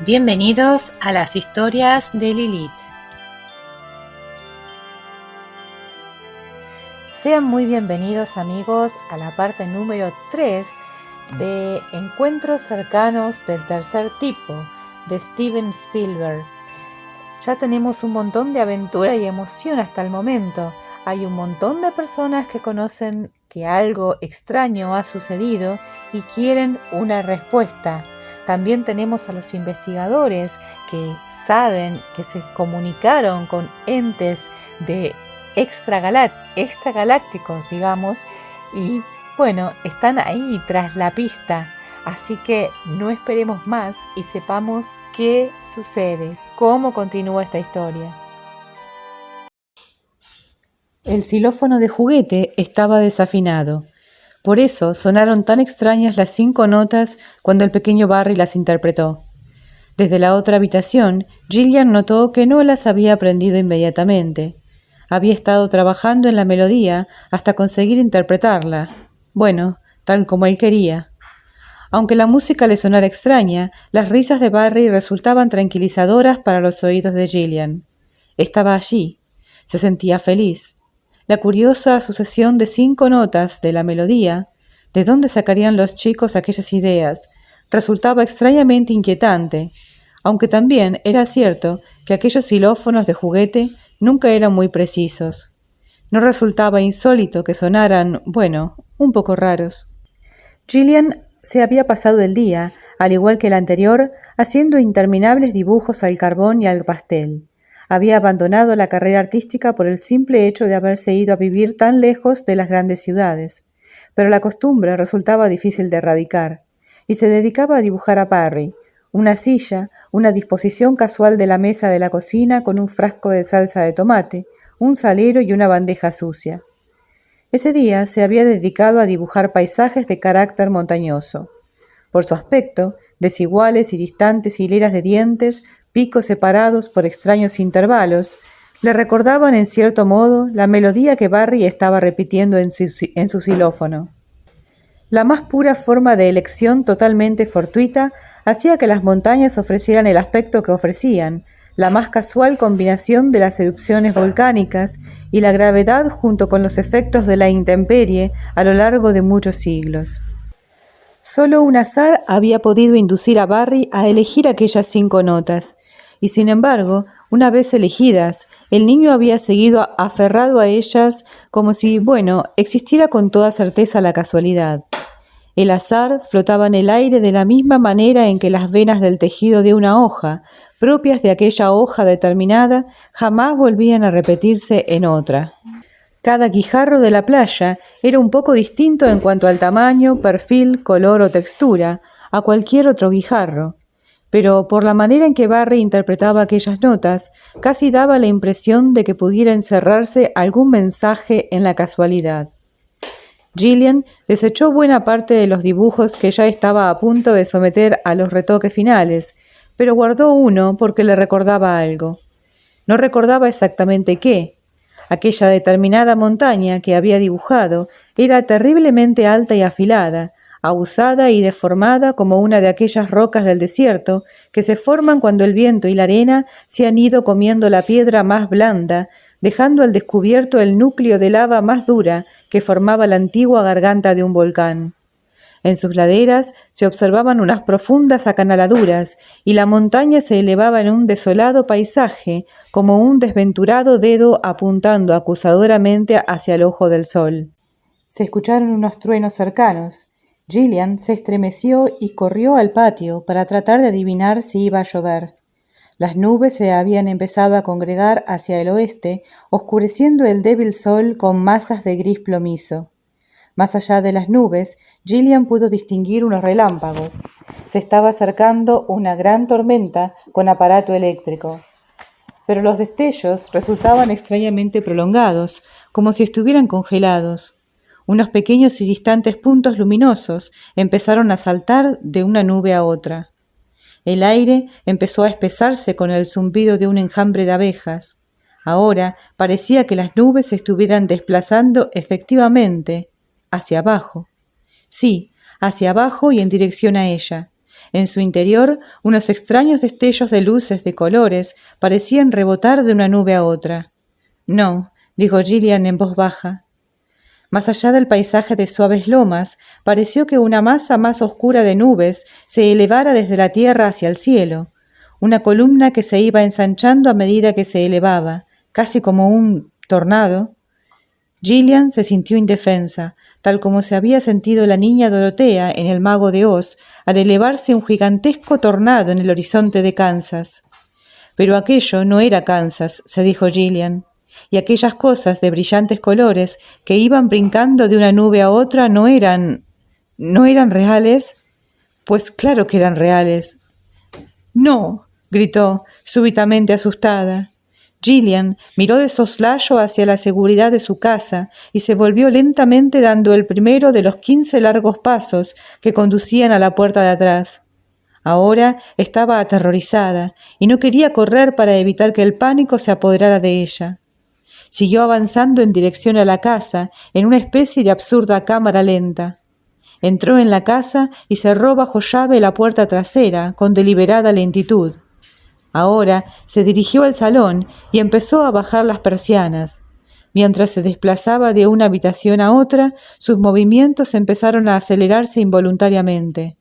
Bienvenidos a las historias de Lilith. Sean muy bienvenidos, amigos, a la parte número 3 de Encuentros cercanos del tercer tipo de Steven Spielberg. Ya tenemos un montón de aventura y emoción hasta el momento. Hay un montón de personas que conocen que algo extraño ha sucedido y quieren una respuesta. También tenemos a los investigadores que saben que se comunicaron con entes de extragalácticos, digamos, y bueno, están ahí tras la pista. Así que no esperemos más y sepamos qué sucede, cómo continúa esta historia. El xilófono de juguete estaba desafinado. Por eso sonaron tan extrañas las 5 notas cuando el pequeño Barry las interpretó. Desde la otra habitación, Gillian notó que no las había aprendido inmediatamente. Había estado trabajando en la melodía hasta conseguir interpretarla. Bueno, tal como él quería. Aunque la música le sonara extraña, las risas de Barry resultaban tranquilizadoras para los oídos de Gillian. Estaba allí. Se sentía feliz. La curiosa sucesión de 5 notas de la melodía, ¿de dónde sacarían los chicos aquellas ideas?, resultaba extrañamente inquietante, aunque también era cierto que aquellos xilófonos de juguete nunca eran muy precisos. No resultaba insólito que sonaran, bueno, un poco raros. Gillian se había pasado el día, al igual que el anterior, haciendo interminables dibujos al carbón y al pastel. Había abandonado la carrera artística por el simple hecho de haberse ido a vivir tan lejos de las grandes ciudades, pero la costumbre resultaba difícil de erradicar, y se dedicaba a dibujar a Barry, una silla, una disposición casual de la mesa de la cocina con un frasco de salsa de tomate, un salero y una bandeja sucia. Ese día se había dedicado a dibujar paisajes de carácter montañoso. Por su aspecto, desiguales y distantes hileras de dientes, picos separados por extraños intervalos, le recordaban en cierto modo la melodía que Barry estaba repitiendo en su xilófono. La más pura forma de elección totalmente fortuita hacía que las montañas ofrecieran el aspecto que ofrecían, la más casual combinación de las erupciones volcánicas y la gravedad junto con los efectos de la intemperie a lo largo de muchos siglos. Solo un azar había podido inducir a Barry a elegir aquellas 5 notas, y sin embargo, una vez elegidas, el niño había seguido aferrado a ellas como si, bueno, existiera con toda certeza la casualidad. El azar flotaba en el aire de la misma manera en que las venas del tejido de una hoja, propias de aquella hoja determinada, jamás volvían a repetirse en otra. Cada guijarro de la playa era un poco distinto en cuanto al tamaño, perfil, color o textura a cualquier otro guijarro, pero por la manera en que Barry interpretaba aquellas notas, casi daba la impresión de que pudiera encerrarse algún mensaje en la casualidad. Gillian desechó buena parte de los dibujos que ya estaba a punto de someter a los retoques finales, pero guardó uno porque le recordaba algo. No recordaba exactamente qué. Aquella determinada montaña que había dibujado era terriblemente alta y afilada, ahusada y deformada como una de aquellas rocas del desierto que se forman cuando el viento y la arena se han ido comiendo la piedra más blanda, dejando al descubierto el núcleo de lava más dura que formaba la antigua garganta de un volcán. En sus laderas se observaban unas profundas acanaladuras y la montaña se elevaba en un desolado paisaje como un desventurado dedo apuntando acusadoramente hacia el ojo del sol. Se escucharon unos truenos cercanos. Gillian se estremeció y corrió al patio para tratar de adivinar si iba a llover. Las nubes se habían empezado a congregar hacia el oeste, oscureciendo el débil sol con masas de gris plomizo. Más allá de las nubes, Gillian pudo distinguir unos relámpagos. Se estaba acercando una gran tormenta con aparato eléctrico. Pero los destellos resultaban extrañamente prolongados, como si estuvieran congelados. Unos pequeños y distantes puntos luminosos empezaron a saltar de una nube a otra. El aire empezó a espesarse con el zumbido de un enjambre de abejas. Ahora parecía que las nubes se estuvieran desplazando efectivamente hacia abajo. Sí, hacia abajo y en dirección a ella. En su interior, unos extraños destellos de luces de colores parecían rebotar de una nube a otra. «No», dijo Gillian en voz baja. Más allá del paisaje de suaves lomas, pareció que una masa más oscura de nubes se elevara desde la tierra hacia el cielo, una columna que se iba ensanchando a medida que se elevaba, casi como un tornado. Gillian se sintió indefensa, tal como se había sentido la niña Dorotea en El Mago de Oz, al elevarse un gigantesco tornado en el horizonte de Kansas. Pero aquello no era Kansas, se dijo Gillian, y aquellas cosas de brillantes colores que iban brincando de una nube a otra ¿no eran reales? Pues claro que eran reales. «No», gritó, súbitamente asustada. Gillian miró de soslayo hacia la seguridad de su casa y se volvió lentamente dando el primero de los 15 largos pasos que conducían a la puerta de atrás. Ahora estaba aterrorizada y no quería correr para evitar que el pánico se apoderara de ella. Siguió avanzando en dirección a la casa, en una especie de absurda cámara lenta. Entró en la casa y cerró bajo llave la puerta trasera con deliberada lentitud. Ahora se dirigió al salón y empezó a bajar las persianas. Mientras se desplazaba de una habitación a otra, sus movimientos empezaron a acelerarse involuntariamente.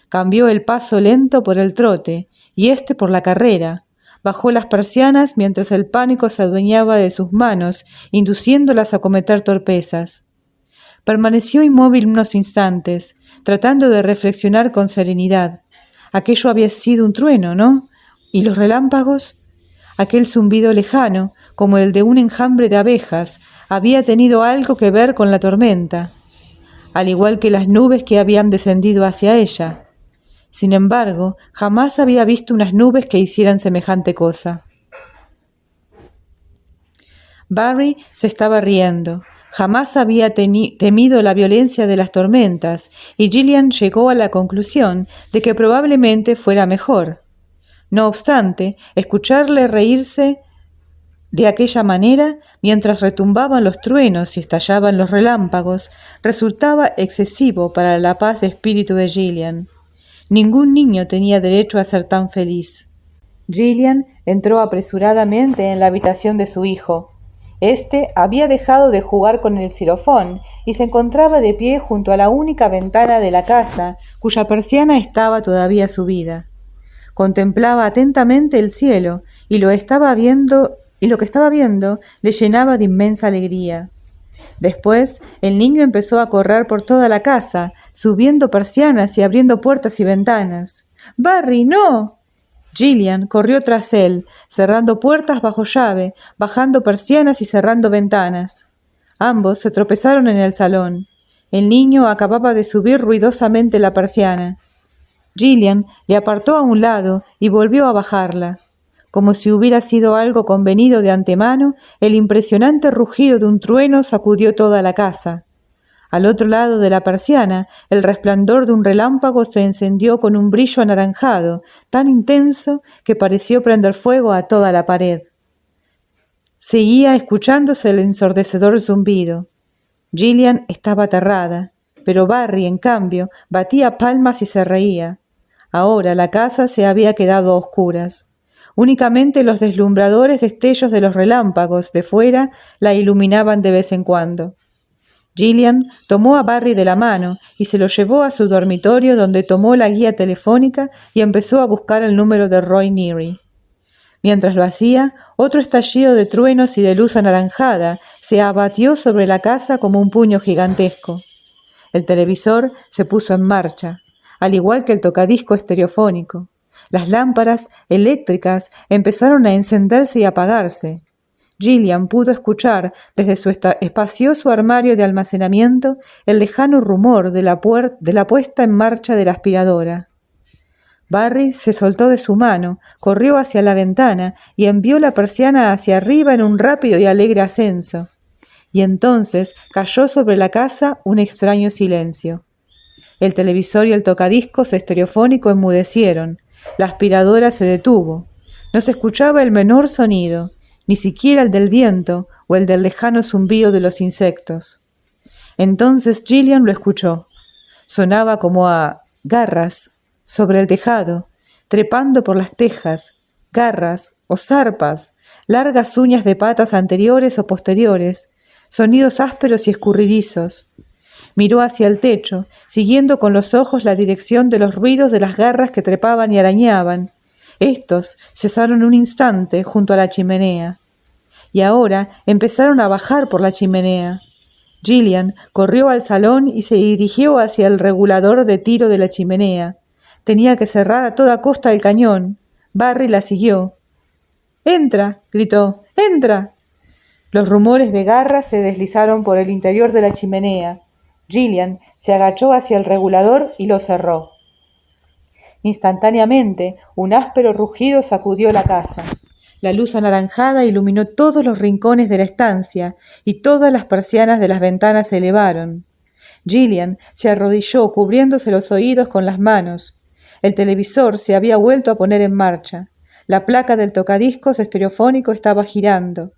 Cambió el paso lento por el trote y éste por la carrera. Bajó las persianas mientras el pánico se adueñaba de sus manos, induciéndolas a cometer torpezas. Permaneció inmóvil unos instantes, tratando de reflexionar con serenidad. Aquello había sido un trueno, ¿no? ¿Y los relámpagos? Aquel zumbido lejano, como el de un enjambre de abejas, había tenido algo que ver con la tormenta, al igual que las nubes que habían descendido hacia ella. Sin embargo, jamás había visto unas nubes que hicieran semejante cosa. Barry se estaba riendo. Jamás había temido la violencia de las tormentas, y Gillian llegó a la conclusión de que probablemente fuera mejor. No obstante, escucharle reírse de aquella manera, mientras retumbaban los truenos y estallaban los relámpagos, resultaba excesivo para la paz de espíritu de Gillian. Ningún niño tenía derecho a ser tan feliz. Gillian entró apresuradamente en la habitación de su hijo. Este había dejado de jugar con el xilofón y se encontraba de pie junto a la única ventana de la casa, cuya persiana estaba todavía subida. Contemplaba atentamente el cielo y lo que estaba viendo le llenaba de inmensa alegría. Después, el niño empezó a correr por toda la casa, subiendo persianas y abriendo puertas y ventanas. «¡Barry, no!». Gillian corrió tras él, cerrando puertas bajo llave, bajando persianas y cerrando ventanas. Ambos se tropezaron en el salón. El niño acababa de subir ruidosamente la persiana. Gillian le apartó a un lado y volvió a bajarla. Como si hubiera sido algo convenido de antemano, el impresionante rugido de un trueno sacudió toda la casa. Al otro lado de la persiana, el resplandor de un relámpago se encendió con un brillo anaranjado, tan intenso que pareció prender fuego a toda la pared. Seguía escuchándose el ensordecedor zumbido. Gillian estaba aterrada, pero Barry, en cambio, batía palmas y se reía. Ahora la casa se había quedado a oscuras. Únicamente los deslumbradores destellos de los relámpagos de fuera la iluminaban de vez en cuando. Gillian tomó a Barry de la mano y se lo llevó a su dormitorio, donde tomó la guía telefónica y empezó a buscar el número de Roy Neary. Mientras lo hacía, otro estallido de truenos y de luz anaranjada se abatió sobre la casa como un puño gigantesco. El televisor se puso en marcha, al igual que el tocadisco estereofónico. Las lámparas eléctricas empezaron a encenderse y apagarse. Gillian pudo escuchar desde su espacioso armario de almacenamiento el lejano rumor de la puesta en marcha de la aspiradora. Barry se soltó de su mano, corrió hacia la ventana y envió la persiana hacia arriba en un rápido y alegre ascenso. Y entonces cayó sobre la casa un extraño silencio. El televisor y el tocadiscos estereofónico enmudecieron. La aspiradora se detuvo. No se escuchaba el menor sonido, ni siquiera el del viento o el del lejano zumbido de los insectos. Entonces Gillian lo escuchó. Sonaba como a garras. sobre el tejado, trepando por las tejas, garras o zarpas, largas uñas de patas anteriores o posteriores, sonidos ásperos y escurridizos. Miró hacia el techo, siguiendo con los ojos la dirección de los ruidos de las garras que trepaban y arañaban. Estos cesaron un instante junto a la chimenea, y ahora empezaron a bajar por la chimenea. Gillian corrió al salón y se dirigió hacia el regulador de tiro de la chimenea. Tenía que cerrar a toda costa el cañón. Barry la siguió. —¡Entra! —gritó. —¡Entra! Los rumores de garras se deslizaron por el interior de la chimenea. Gillian se agachó hacia el regulador y lo cerró. Instantáneamente, un áspero rugido sacudió la casa. La luz anaranjada iluminó todos los rincones de la estancia y todas las persianas de las ventanas se elevaron. Gillian se arrodilló cubriéndose los oídos con las manos. El televisor se había vuelto a poner en marcha. La placa del tocadiscos estereofónico estaba girando.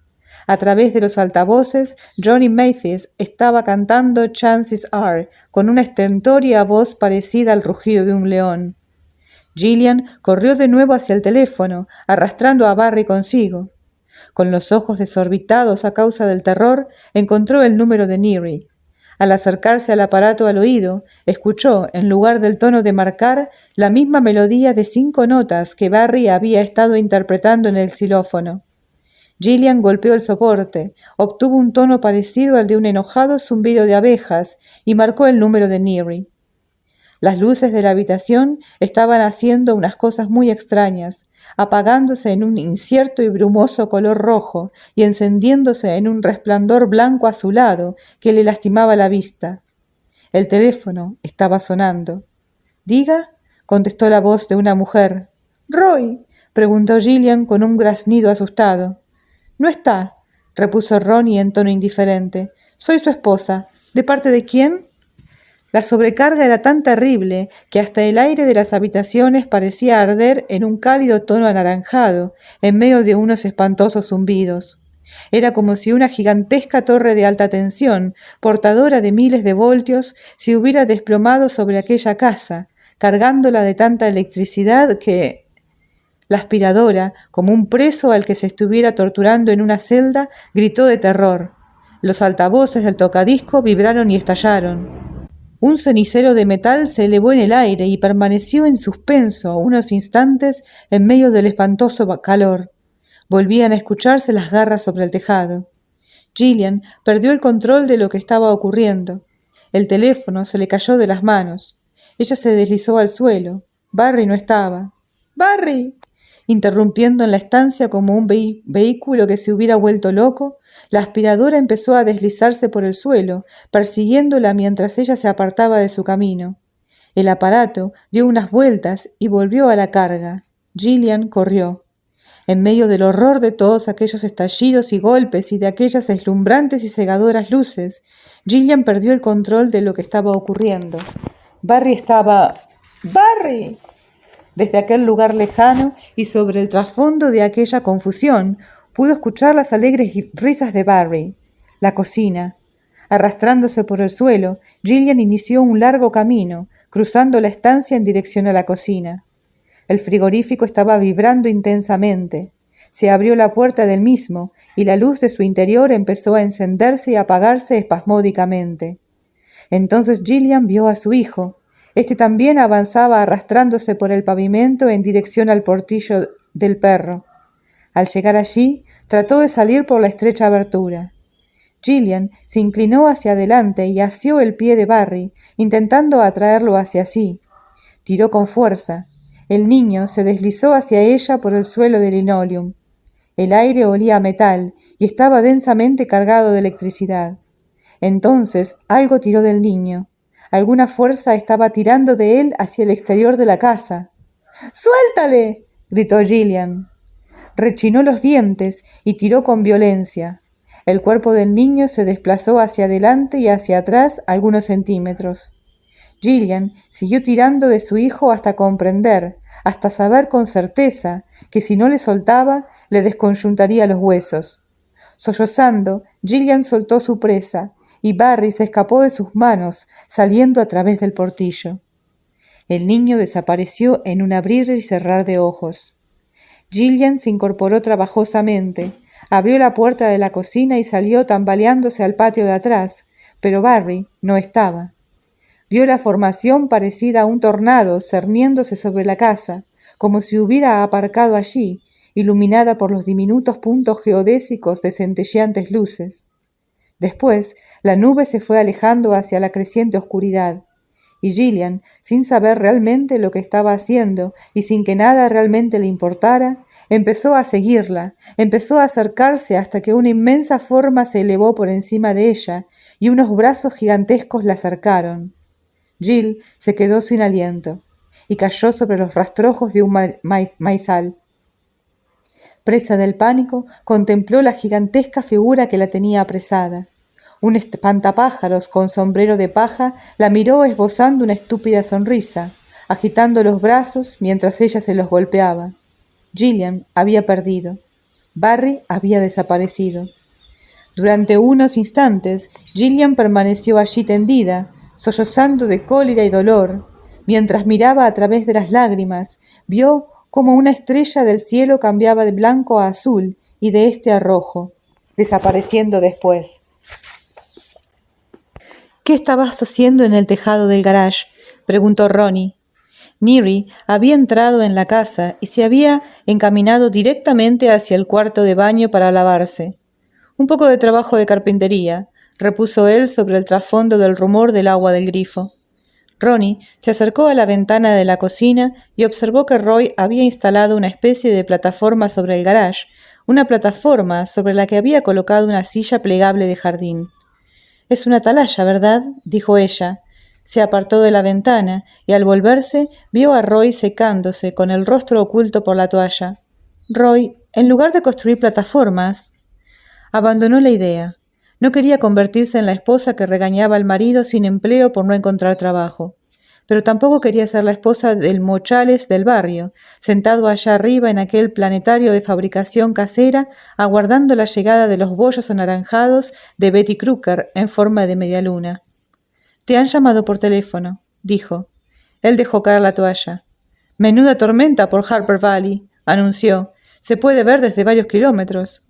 A través de los altavoces, Johnny Mathis estaba cantando Chances Are con una estentórea voz parecida al rugido de un león. Gillian corrió de nuevo hacia el teléfono, arrastrando a Barry consigo. Con los ojos desorbitados a causa del terror, encontró el número de Neary. Al acercarse al aparato al oído, escuchó, en lugar del tono de marcar, la misma melodía de 5 notas que Barry había estado interpretando en el xilófono. Gillian golpeó el soporte, obtuvo un tono parecido al de un enojado zumbido de abejas y marcó el número de Neary. Las luces de la habitación estaban haciendo unas cosas muy extrañas, apagándose en un incierto y brumoso color rojo y encendiéndose en un resplandor blanco azulado que le lastimaba la vista. El teléfono estaba sonando. —¿Diga? —contestó la voz de una mujer. —¿Roy? —preguntó Gillian con un graznido asustado. —No está —repuso Ronnie en tono indiferente—. Soy su esposa. ¿De parte de quién? La sobrecarga era tan terrible que hasta el aire de las habitaciones parecía arder en un cálido tono anaranjado, en medio de unos espantosos zumbidos. Era como si una gigantesca torre de alta tensión, portadora de miles de voltios, se hubiera desplomado sobre aquella casa, cargándola de tanta electricidad que... La aspiradora, como un preso al que se estuviera torturando en una celda, gritó de terror. Los altavoces del tocadisco vibraron y estallaron. Un cenicero de metal se elevó en el aire y permaneció en suspenso unos instantes en medio del espantoso calor. Volvían a escucharse las garras sobre el tejado. Gillian perdió el control de lo que estaba ocurriendo. El teléfono se le cayó de las manos. Ella se deslizó al suelo. Barry no estaba. ¡Barry! Interrumpiendo en la estancia como un vehículo que se hubiera vuelto loco, la aspiradora empezó a deslizarse por el suelo, persiguiéndola mientras ella se apartaba de su camino. El aparato dio unas vueltas y volvió a la carga. Gillian corrió. En medio del horror de todos aquellos estallidos y golpes y de aquellas deslumbrantes y cegadoras luces, Gillian perdió el control de lo que estaba ocurriendo. Barry estaba... ¡Barry! Desde aquel lugar lejano y sobre el trasfondo de aquella confusión, pudo escuchar las alegres risas de Barry. La cocina. Arrastrándose por el suelo, Gillian inició un largo camino, cruzando la estancia en dirección a la cocina. El frigorífico estaba vibrando intensamente. Se abrió la puerta del mismo y la luz de su interior empezó a encenderse y apagarse espasmódicamente. Entonces Gillian vio a su hijo. Este también avanzaba arrastrándose por el pavimento en dirección al portillo del perro. Al llegar allí, trató de salir por la estrecha abertura. Gillian se inclinó hacia adelante y asió el pie de Barry, intentando atraerlo hacia sí. Tiró con fuerza. El niño se deslizó hacia ella por el suelo de linoleum. El aire olía a metal y estaba densamente cargado de electricidad. Entonces algo tiró del niño. Alguna fuerza estaba tirando de él hacia el exterior de la casa. ¡Suéltale!, gritó Gillian. Rechinó los dientes y tiró con violencia. El cuerpo del niño se desplazó hacia adelante y hacia atrás algunos centímetros. Gillian siguió tirando de su hijo hasta comprender, hasta saber con certeza, que si no le soltaba, le desconyuntaría los huesos. Sollozando, Gillian soltó su presa, y Barry se escapó de sus manos, saliendo a través del portillo. El niño desapareció en un abrir y cerrar de ojos. Gillian se incorporó trabajosamente, abrió la puerta de la cocina y salió tambaleándose al patio de atrás, pero Barry no estaba. Vio la formación parecida a un tornado cerniéndose sobre la casa, como si hubiera aparcado allí, iluminada por los diminutos puntos geodésicos de centelleantes luces. Después, la nube se fue alejando hacia la creciente oscuridad, y Gillian, sin saber realmente lo que estaba haciendo y sin que nada realmente le importara, empezó a seguirla, empezó a acercarse hasta que una inmensa forma se elevó por encima de ella y unos brazos gigantescos la acercaron. Jill se quedó sin aliento y cayó sobre los rastrojos de un maizal. Presa del pánico, contempló la gigantesca figura que la tenía apresada. Un espantapájaros con sombrero de paja la miró esbozando una estúpida sonrisa, agitando los brazos mientras ella se los golpeaba. Gillian había perdido. Barry había desaparecido. Durante unos instantes, Gillian permaneció allí tendida, sollozando de cólera y dolor. Mientras miraba a través de las lágrimas, vio cómo una estrella del cielo cambiaba de blanco a azul y de este a rojo, desapareciendo después. «¿Qué estabas haciendo en el tejado del garage?», preguntó Ronnie. Neary había entrado en la casa y se había encaminado directamente hacia el cuarto de baño para lavarse. «Un poco de trabajo de carpintería», repuso él sobre el trasfondo del rumor del agua del grifo. Ronnie se acercó a la ventana de la cocina y observó que Roy había instalado una especie de plataforma sobre el garage, una plataforma sobre la que había colocado una silla plegable de jardín. «Es una atalaya, ¿verdad?», dijo ella. Se apartó de la ventana y al volverse vio a Roy secándose con el rostro oculto por la toalla. Roy, en lugar de construir plataformas, abandonó la idea. No quería convertirse en la esposa que regañaba al marido sin empleo por no encontrar trabajo. Pero tampoco quería ser la esposa del mochales del barrio, sentado allá arriba en aquel planetario de fabricación casera, aguardando la llegada de los bollos anaranjados de Betty Crocker en forma de media luna. «Te han llamado por teléfono», dijo. Él dejó caer la toalla. «Menuda tormenta por Harper Valley», anunció. «Se puede ver desde varios kilómetros».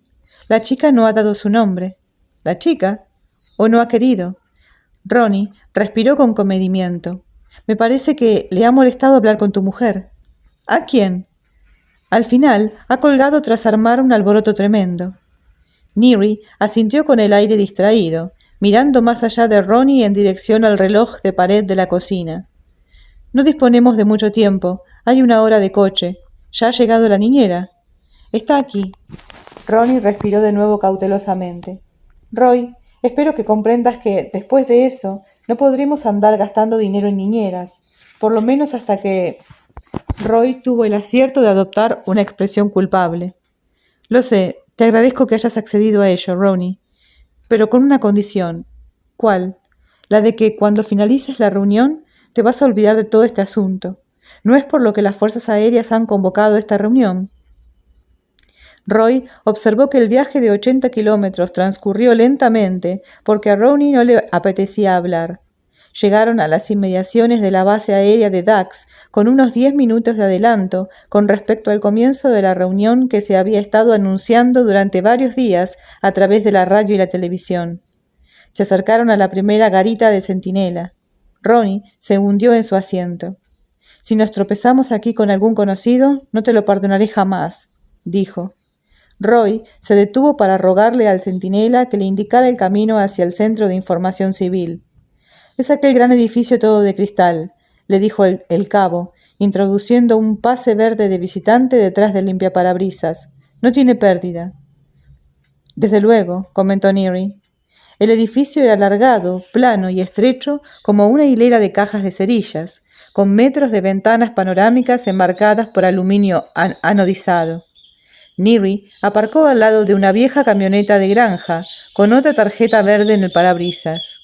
La chica no ha dado su nombre. ¿La chica? ¿O no ha querido? Ronnie respiró con comedimiento. «Me parece que le ha molestado hablar con tu mujer». «¿A quién?» «Al final ha colgado tras armar un alboroto tremendo». Neary asintió con el aire distraído, mirando más allá de Ronnie en dirección al reloj de pared de la cocina. «No disponemos de mucho tiempo. Hay una hora de coche. ¿Ya ha llegado la niñera?» «Está aquí». Ronnie respiró de nuevo cautelosamente. «Roy, espero que comprendas que, después de eso, no podremos andar gastando dinero en niñeras, por lo menos hasta que...» Roy tuvo el acierto de adoptar una expresión culpable. «Lo sé, te agradezco que hayas accedido a ello, Ronnie, pero con una condición». «¿Cuál?» «La de que, cuando finalices la reunión, te vas a olvidar de todo este asunto. ¿No es por lo que las fuerzas aéreas han convocado esta reunión?» Roy observó que el viaje de 80 kilómetros transcurrió lentamente porque a Ronnie no le apetecía hablar. Llegaron a las inmediaciones de la base aérea de Dax con unos 10 minutos de adelanto con respecto al comienzo de la reunión que se había estado anunciando durante varios días a través de la radio y la televisión. Se acercaron a la primera garita de centinela. Ronnie se hundió en su asiento. «Si nos tropezamos aquí con algún conocido, no te lo perdonaré jamás», dijo. Roy se detuvo para rogarle al centinela que le indicara el camino hacia el Centro de Información Civil. «Es aquel gran edificio todo de cristal», le dijo el cabo, introduciendo un pase verde de visitante detrás del limpiaparabrisas. «No tiene pérdida». «Desde luego», comentó Neary. El edificio era alargado, plano y estrecho como una hilera de cajas de cerillas, con metros de ventanas panorámicas enmarcadas por aluminio anodizado. Neary aparcó al lado de una vieja camioneta de granja, con otra tarjeta verde en el parabrisas.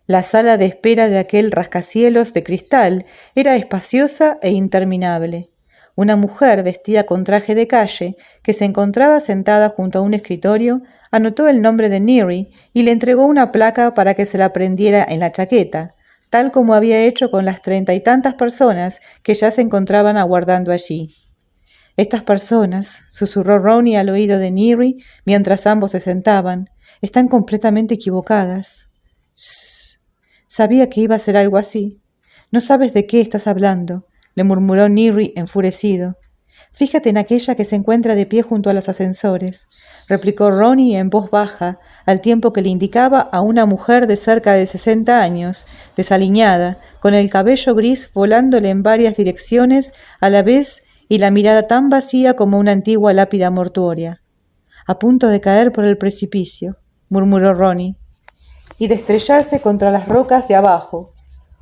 La sala de espera de aquel rascacielos de cristal era espaciosa e interminable. Una mujer vestida con traje de calle, que se encontraba sentada junto a un escritorio, anotó el nombre de Neary y le entregó una placa para que se la prendiera en la chaqueta. tal como había hecho con las 30 y tantas personas que ya se encontraban aguardando allí. Estas personas, susurró Ronnie al oído de Neary mientras ambos se sentaban, están completamente equivocadas. Shh. Sabía que iba a ser algo así. No sabes de qué estás hablando, le murmuró Neary enfurecido. Fíjate en aquella que se encuentra de pie junto a los ascensores, replicó Ronnie en voz baja, al tiempo que le indicaba a una mujer de cerca de 60 años, desaliñada, con el cabello gris volándole en varias direcciones a la vez y la mirada tan vacía como una antigua lápida mortuoria. A punto de caer por el precipicio, murmuró Ronnie, y de estrellarse contra las rocas de abajo.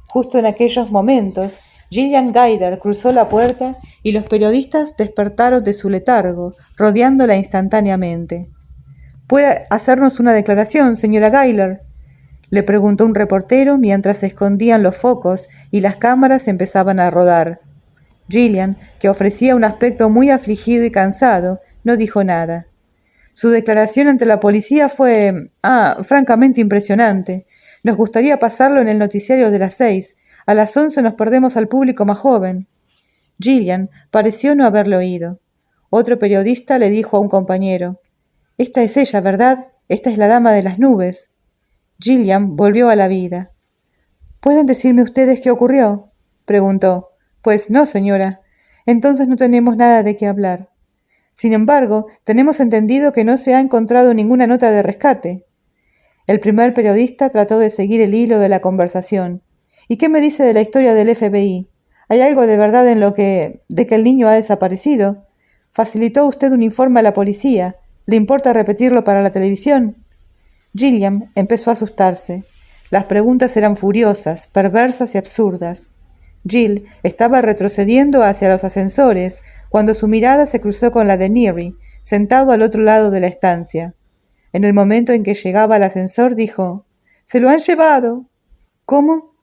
Justo en aquellos momentos, Gillian Gaider cruzó la puerta y los periodistas despertaron de su letargo, rodeándola instantáneamente. ¿Puede hacernos una declaración, señora Gaider?, le preguntó un reportero mientras se escondían los focos y las cámaras empezaban a rodar. Gillian, que ofrecía un aspecto muy afligido y cansado, no dijo nada. Su declaración ante la policía fue, francamente impresionante. Nos gustaría pasarlo en el noticiario de las 6. A las 11 nos perdemos al público más joven. Gillian pareció no haberlo oído. Otro periodista le dijo a un compañero, «Esta es ella, ¿verdad? Esta es la dama de las nubes». Gillian volvió a la vida. «¿Pueden decirme ustedes qué ocurrió?», preguntó. «Pues no, señora. Entonces no tenemos nada de qué hablar. Sin embargo, tenemos entendido que no se ha encontrado ninguna nota de rescate». El primer periodista trató de seguir el hilo de la conversación. «¿Y qué me dice de la historia del FBI? ¿Hay algo de verdad de que el niño ha desaparecido? ¿Facilitó usted un informe a la policía? ¿Le importa repetirlo para la televisión?» Gillian empezó a asustarse. Las preguntas eran furiosas, perversas y absurdas. Jill estaba retrocediendo hacia los ascensores cuando su mirada se cruzó con la de Neary, sentado al otro lado de la estancia. En el momento en que llegaba al ascensor dijo, «¡Se lo han llevado!». «¿Cómo?».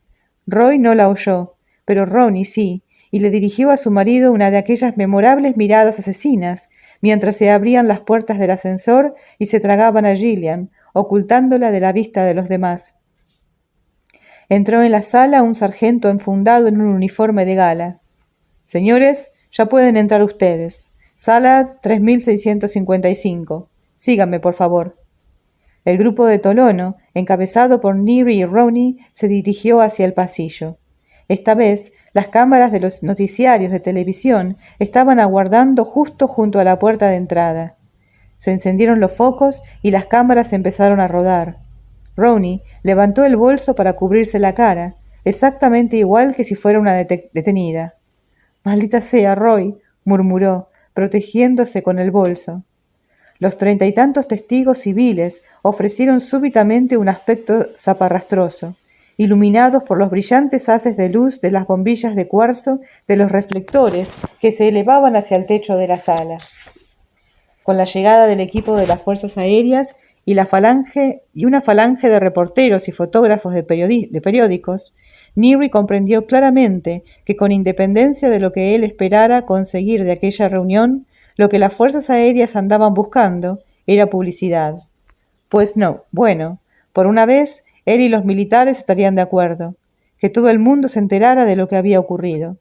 Roy no la oyó, pero Ronnie sí, y le dirigió a su marido una de aquellas memorables miradas asesinas, mientras se abrían las puertas del ascensor y se tragaban a Gillian, ocultándola de la vista de los demás. Entró en la sala un sargento enfundado en un uniforme de gala. «Señores, ya pueden entrar ustedes. Sala 3655. Síganme, por favor». El grupo de Tolono, encabezado por Neary y Ronnie, se dirigió hacia el pasillo. Esta vez, las cámaras de los noticiarios de televisión estaban aguardando justo junto a la puerta de entrada. Se encendieron los focos y las cámaras empezaron a rodar. Ronnie levantó el bolso para cubrirse la cara, exactamente igual que si fuera una detenida. «Maldita sea, Roy», murmuró, protegiéndose con el bolso. Los 30 y tantos testigos civiles ofrecieron súbitamente un aspecto zaparrastroso, iluminados por los brillantes haces de luz de las bombillas de cuarzo de los reflectores que se elevaban hacia el techo de la sala. Con la llegada del equipo de las fuerzas aéreas y una falange de reporteros y fotógrafos de periódicos, Neary comprendió claramente que con independencia de lo que él esperara conseguir de aquella reunión, lo que las fuerzas aéreas andaban buscando era publicidad. Pues no, bueno, por una vez él y los militares estarían de acuerdo, que todo el mundo se enterara de lo que había ocurrido.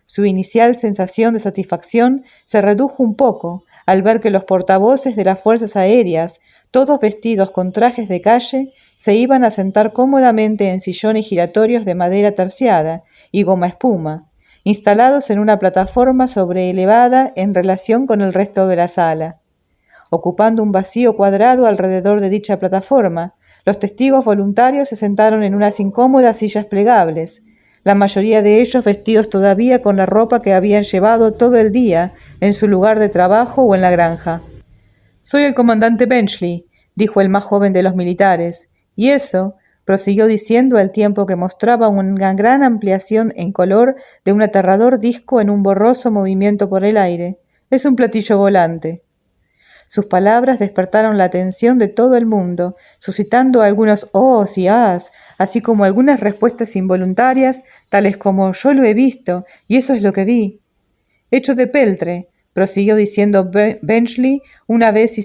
Su inicial sensación de satisfacción se redujo un poco al ver que los portavoces de las fuerzas aéreas, todos vestidos con trajes de calle, se iban a sentar cómodamente en sillones giratorios de madera terciada y goma espuma, instalados en una plataforma sobreelevada en relación con el resto de la sala. Ocupando un vacío cuadrado alrededor de dicha plataforma, los testigos voluntarios se sentaron en unas incómodas sillas plegables, la mayoría de ellos vestidos todavía con la ropa que habían llevado todo el día en su lugar de trabajo o en la granja. «Soy el comandante Benchley», dijo el más joven de los militares, «y eso», prosiguió diciendo al tiempo que mostraba una gran ampliación en color de un aterrador disco en un borroso movimiento por el aire, «es un platillo volante». Sus palabras despertaron la atención de todo el mundo, suscitando algunos ohs y ahs, así como algunas respuestas involuntarias, tales como «yo lo he visto, y eso es lo que vi». «Hecho de peltre», prosiguió diciendo Benchley, una vez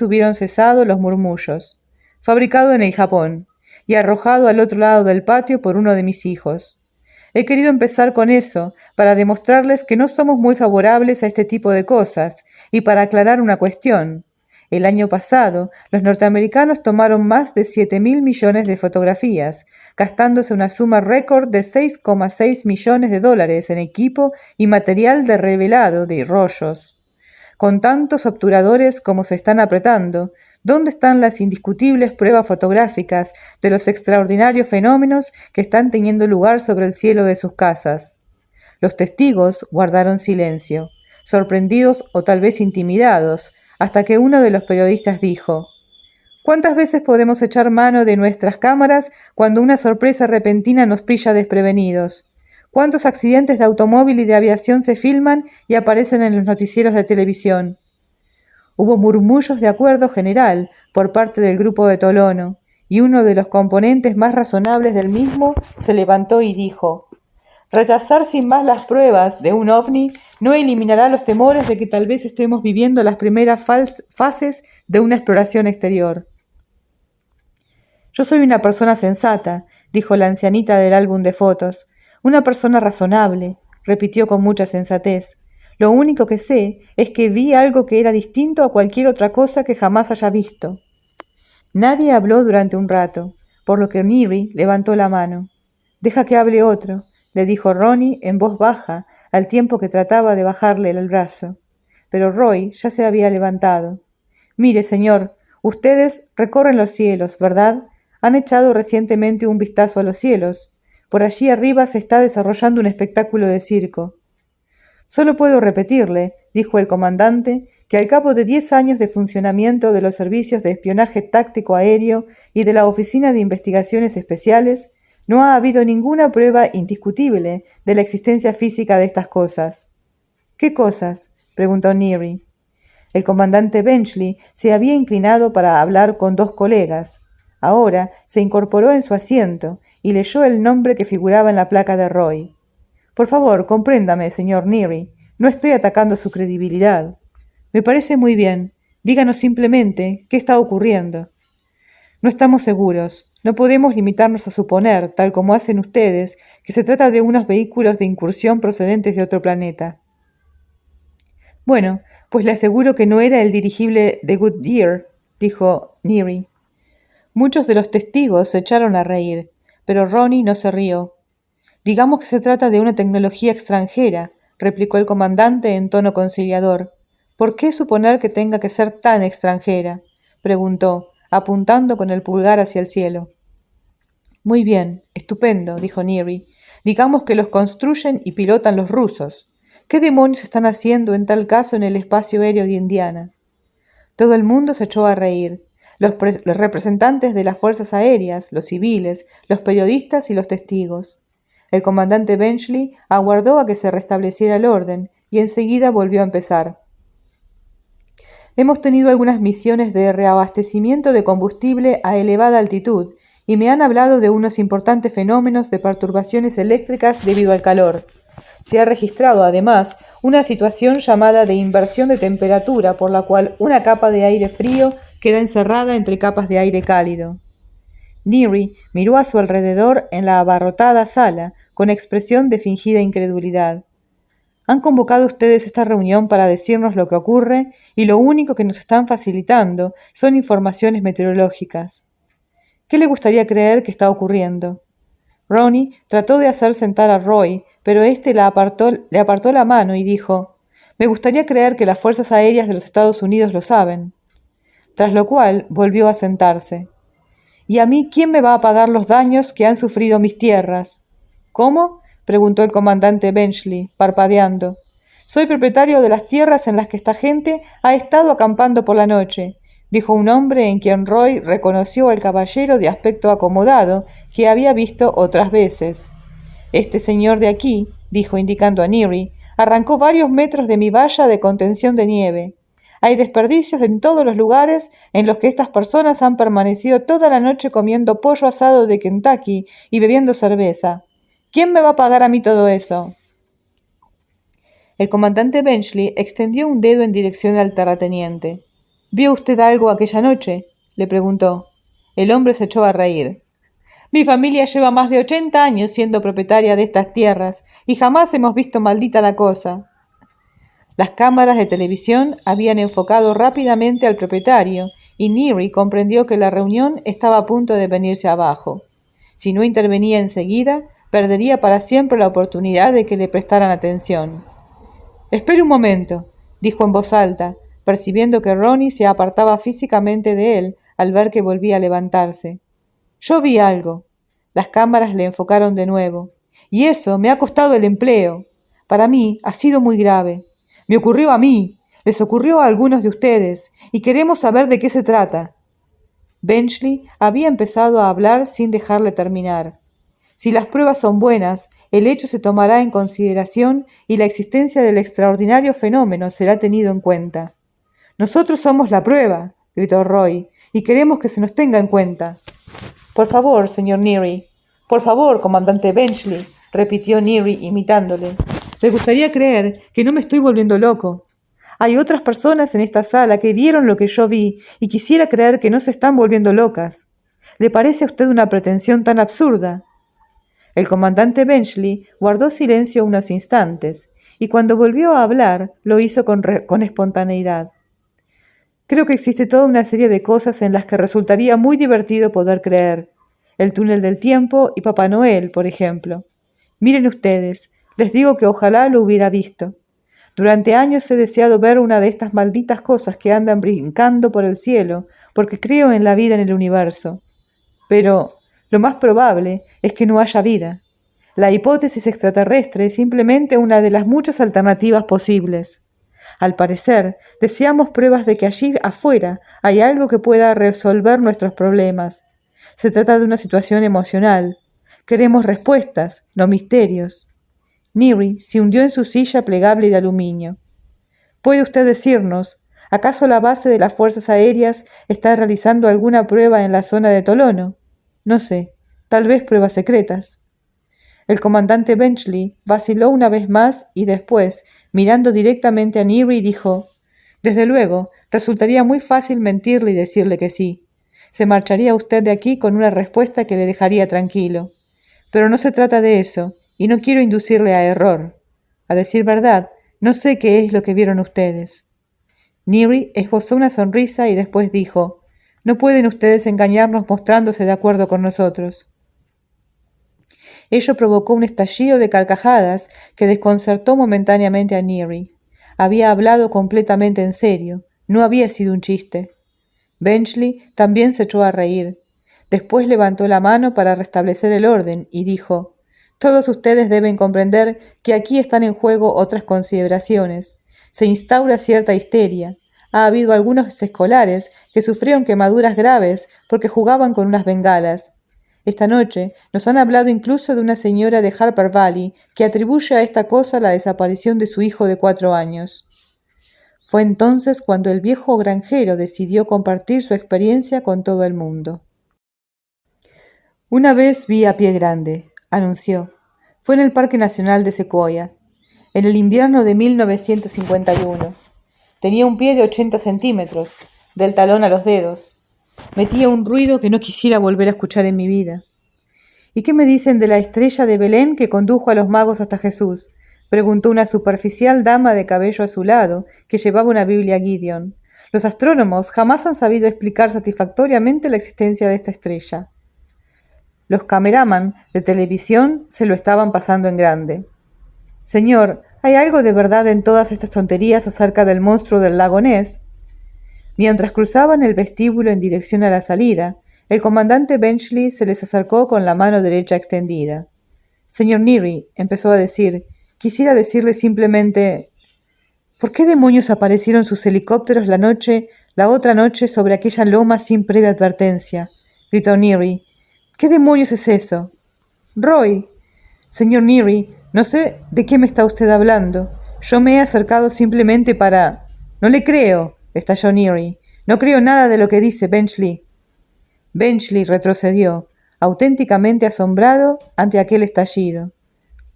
hubieron cesado los murmullos. «Fabricado en el Japón. y arrojado al otro lado del patio por uno de mis hijos. He querido empezar con eso, para demostrarles que no somos muy favorables a este tipo de cosas, y para aclarar una cuestión. El año pasado, los norteamericanos tomaron más de 7.000 millones de fotografías, gastándose una suma récord de 6,6 millones de dólares en equipo y material de revelado de rollos. Con tantos obturadores como se están apretando, ¿dónde están las indiscutibles pruebas fotográficas de los extraordinarios fenómenos que están teniendo lugar sobre el cielo de sus casas? Los testigos guardaron silencio, sorprendidos o tal vez intimidados, hasta que uno de los periodistas dijo: ¿Cuántas veces podemos echar mano de nuestras cámaras cuando una sorpresa repentina nos pilla desprevenidos? ¿Cuántos accidentes de automóvil y de aviación se filman y aparecen en los noticieros de televisión? Hubo murmullos de acuerdo general por parte del grupo de Tolono, y uno de los componentes más razonables del mismo se levantó y dijo: rechazar sin más las pruebas de un ovni no eliminará los temores de que tal vez estemos viviendo las primeras fases de una exploración exterior. Yo soy una persona sensata, dijo la ancianita del álbum de fotos. Una persona razonable, repitió con mucha sensatez. Lo único que sé es que vi algo que era distinto a cualquier otra cosa que jamás haya visto. Nadie habló durante un rato, por lo que Neary levantó la mano. Deja que hable otro, le dijo Ronnie en voz baja, al tiempo que trataba de bajarle el brazo. Pero Roy ya se había levantado. Mire, señor, ustedes recorren los cielos, ¿verdad? Han echado recientemente un vistazo a los cielos. Por allí arriba se está desarrollando un espectáculo de circo. Solo puedo repetirle, dijo el comandante, que al cabo de 10 años de funcionamiento de los servicios de espionaje táctico aéreo y de la Oficina de Investigaciones Especiales, no ha habido ninguna prueba indiscutible de la existencia física de estas cosas. ¿Qué cosas?, preguntó Neary. El comandante Benchley se había inclinado para hablar con dos colegas. Ahora se incorporó en su asiento y leyó el nombre que figuraba en la placa de Roy. Por favor, compréndame, señor Neary. No estoy atacando su credibilidad. Me parece muy bien. Díganos simplemente qué está ocurriendo. No estamos seguros. No podemos limitarnos a suponer, tal como hacen ustedes, que se trata de unos vehículos de incursión procedentes de otro planeta. Bueno, pues le aseguro que no era el dirigible de Goodyear, dijo Neary. Muchos de los testigos se echaron a reír, pero Ronnie no se rió. Digamos que se trata de una tecnología extranjera, replicó el comandante en tono conciliador. ¿Por qué suponer que tenga que ser tan extranjera?, preguntó, apuntando con el pulgar hacia el cielo. Muy bien, estupendo, dijo Neary. Digamos que los construyen y pilotan los rusos. ¿Qué demonios están haciendo en tal caso en el espacio aéreo de Indiana? Todo el mundo se echó a reír. Los representantes de las fuerzas aéreas, los civiles, los periodistas y los testigos. El comandante Benchley aguardó a que se restableciera el orden y enseguida volvió a empezar. Hemos tenido algunas misiones de reabastecimiento de combustible a elevada altitud y me han hablado de unos importantes fenómenos de perturbaciones eléctricas debido al calor. Se ha registrado, además, una situación llamada de inversión de temperatura, por la cual una capa de aire frío queda encerrada entre capas de aire cálido. Neary miró a su alrededor en la abarrotada sala, con expresión de fingida incredulidad. Han convocado ustedes esta reunión para decirnos lo que ocurre, y lo único que nos están facilitando son informaciones meteorológicas. ¿Qué le gustaría creer que está ocurriendo? Ronnie trató de hacer sentar a Roy, pero éste le apartó la mano y dijo: me gustaría creer que las fuerzas aéreas de los Estados Unidos lo saben. Tras lo cual volvió a sentarse. ¿Y a mí quién me va a pagar los daños que han sufrido mis tierras? ¿Cómo?, preguntó el comandante Benchley, parpadeando. Soy propietario de las tierras en las que esta gente ha estado acampando por la noche, dijo un hombre en quien Roy reconoció al caballero de aspecto acomodado que había visto otras veces. Este señor de aquí, dijo indicando a Neary, arrancó varios metros de mi valla de contención de nieve. Hay desperdicios en todos los lugares en los que estas personas han permanecido toda la noche comiendo pollo asado de Kentucky y bebiendo cerveza. ¿Quién me va a pagar a mí todo eso? El comandante Benchley extendió un dedo en dirección al terrateniente. ¿Vio usted algo aquella noche?, le preguntó. El hombre se echó a reír. Mi familia lleva más de 80 años siendo propietaria de estas tierras y jamás hemos visto maldita la cosa. Las cámaras de televisión habían enfocado rápidamente al propietario y Neary comprendió que la reunión estaba a punto de venirse abajo. Si no intervenía enseguida, perdería para siempre la oportunidad de que le prestaran atención. «Espere un momento», dijo en voz alta, percibiendo que Ronnie se apartaba físicamente de él al ver que volvía a levantarse. «Yo vi algo». Las cámaras le enfocaron de nuevo. «Y eso me ha costado el empleo. Para mí ha sido muy grave. Me ocurrió a mí, les ocurrió a algunos de ustedes, y queremos saber de qué se trata». Benchley había empezado a hablar sin dejarle terminar. «Si las pruebas son buenas, el hecho se tomará en consideración y la existencia del extraordinario fenómeno será tenido en cuenta». «Nosotros somos la prueba», gritó Roy, «y queremos que se nos tenga en cuenta». «Por favor, señor Neary». «Por favor, comandante Benchley», repitió Neary imitándole. «Me gustaría creer que no me estoy volviendo loco. Hay otras personas en esta sala que vieron lo que yo vi y quisiera creer que no se están volviendo locas. ¿Le parece a usted una pretensión tan absurda?» El comandante Benchley guardó silencio unos instantes y cuando volvió a hablar lo hizo con espontaneidad. «Creo que existe toda una serie de cosas en las que resultaría muy divertido poder creer. El túnel del tiempo y Papá Noel, por ejemplo. Miren ustedes, les digo que ojalá lo hubiera visto. Durante años he deseado ver una de estas malditas cosas que andan brincando por el cielo, porque creo en la vida en el universo. Pero lo más probable es que no haya vida. La hipótesis extraterrestre es simplemente una de las muchas alternativas posibles. Al parecer, deseamos pruebas de que allí afuera hay algo que pueda resolver nuestros problemas. Se trata de una situación emocional. Queremos respuestas, no misterios». Neary se hundió en su silla plegable de aluminio. «¿Puede usted decirnos, acaso la base de las fuerzas aéreas está realizando alguna prueba en la zona de Tolono? No sé, tal vez pruebas secretas». El comandante Benchley vaciló una vez más y después, mirando directamente a Neary, dijo: «Desde luego, resultaría muy fácil mentirle y decirle que sí. Se marcharía usted de aquí con una respuesta que le dejaría tranquilo. Pero no se trata de eso, y no quiero inducirle a error. A decir verdad, no sé qué es lo que vieron ustedes». Neary esbozó una sonrisa y después dijo: «No pueden ustedes engañarnos mostrándose de acuerdo con nosotros». Ello provocó un estallido de carcajadas que desconcertó momentáneamente a Neary. Había hablado completamente en serio, no había sido un chiste. Benchley también se echó a reír. Después levantó la mano para restablecer el orden y dijo: «Todos ustedes deben comprender que aquí están en juego otras consideraciones. Se instaura cierta histeria. Ha habido algunos escolares que sufrieron quemaduras graves porque jugaban con unas bengalas. Esta noche nos han hablado incluso de una señora de Harper Valley que atribuye a esta cosa la desaparición de su hijo de 4 años». Fue entonces cuando el viejo granjero decidió compartir su experiencia con todo el mundo. «Una vez vi a Pie Grande», anunció. «Fue en el Parque Nacional de Sequoia, en el invierno de 1951. Tenía un pie de 80 centímetros, del talón a los dedos. Metía un ruido que no quisiera volver a escuchar en mi vida». «¿Y qué me dicen de la estrella de Belén que condujo a los magos hasta Jesús?», preguntó una superficial dama de cabello azulado que llevaba una Biblia Gideon. «Los astrónomos jamás han sabido explicar satisfactoriamente la existencia de esta estrella». Los cameraman de televisión se lo estaban pasando en grande. «Señor, ¿hay algo de verdad en todas estas tonterías acerca del monstruo del lago Ness?». Mientras cruzaban el vestíbulo en dirección a la salida, el comandante Benchley se les acercó con la mano derecha extendida. «Señor Neary», empezó a decir, «quisiera decirle simplemente...». «¿Por qué demonios aparecieron sus helicópteros la otra noche sobre aquella loma sin previa advertencia?», gritó Neary. «¿Qué demonios es eso?». «Roy». «Señor Neary, no sé de qué me está usted hablando. Yo me he acercado simplemente para...». «No le creo», estalló Neary. «No creo nada de lo que dice, Benchley». Benchley retrocedió, auténticamente asombrado ante aquel estallido.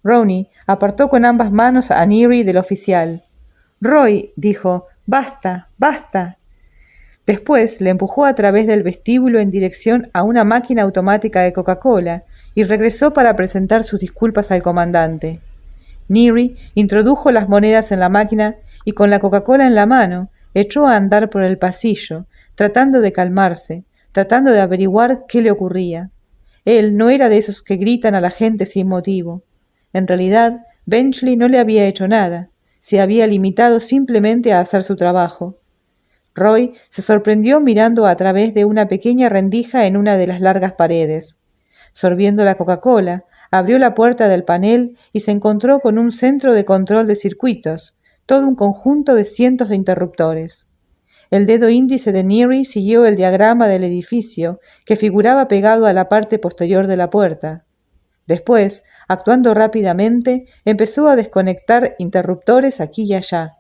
Ronnie apartó con ambas manos a Neary del oficial. «Roy», dijo, «basta, basta». Después le empujó a través del vestíbulo en dirección a una máquina automática de Coca-Cola y regresó para presentar sus disculpas al comandante. Neary introdujo las monedas en la máquina y con la Coca-Cola en la mano echó a andar por el pasillo, tratando de calmarse, tratando de averiguar qué le ocurría. Él no era de esos que gritan a la gente sin motivo. En realidad, Benchley no le había hecho nada, se había limitado simplemente a hacer su trabajo. Roy se sorprendió mirando a través de una pequeña rendija en una de las largas paredes. Sorbiendo la Coca-Cola, abrió la puerta del panel y se encontró con un centro de control de circuitos, todo un conjunto de cientos de interruptores. El dedo índice de Neary siguió el diagrama del edificio que figuraba pegado a la parte posterior de la puerta. Después, actuando rápidamente, empezó a desconectar interruptores aquí y allá.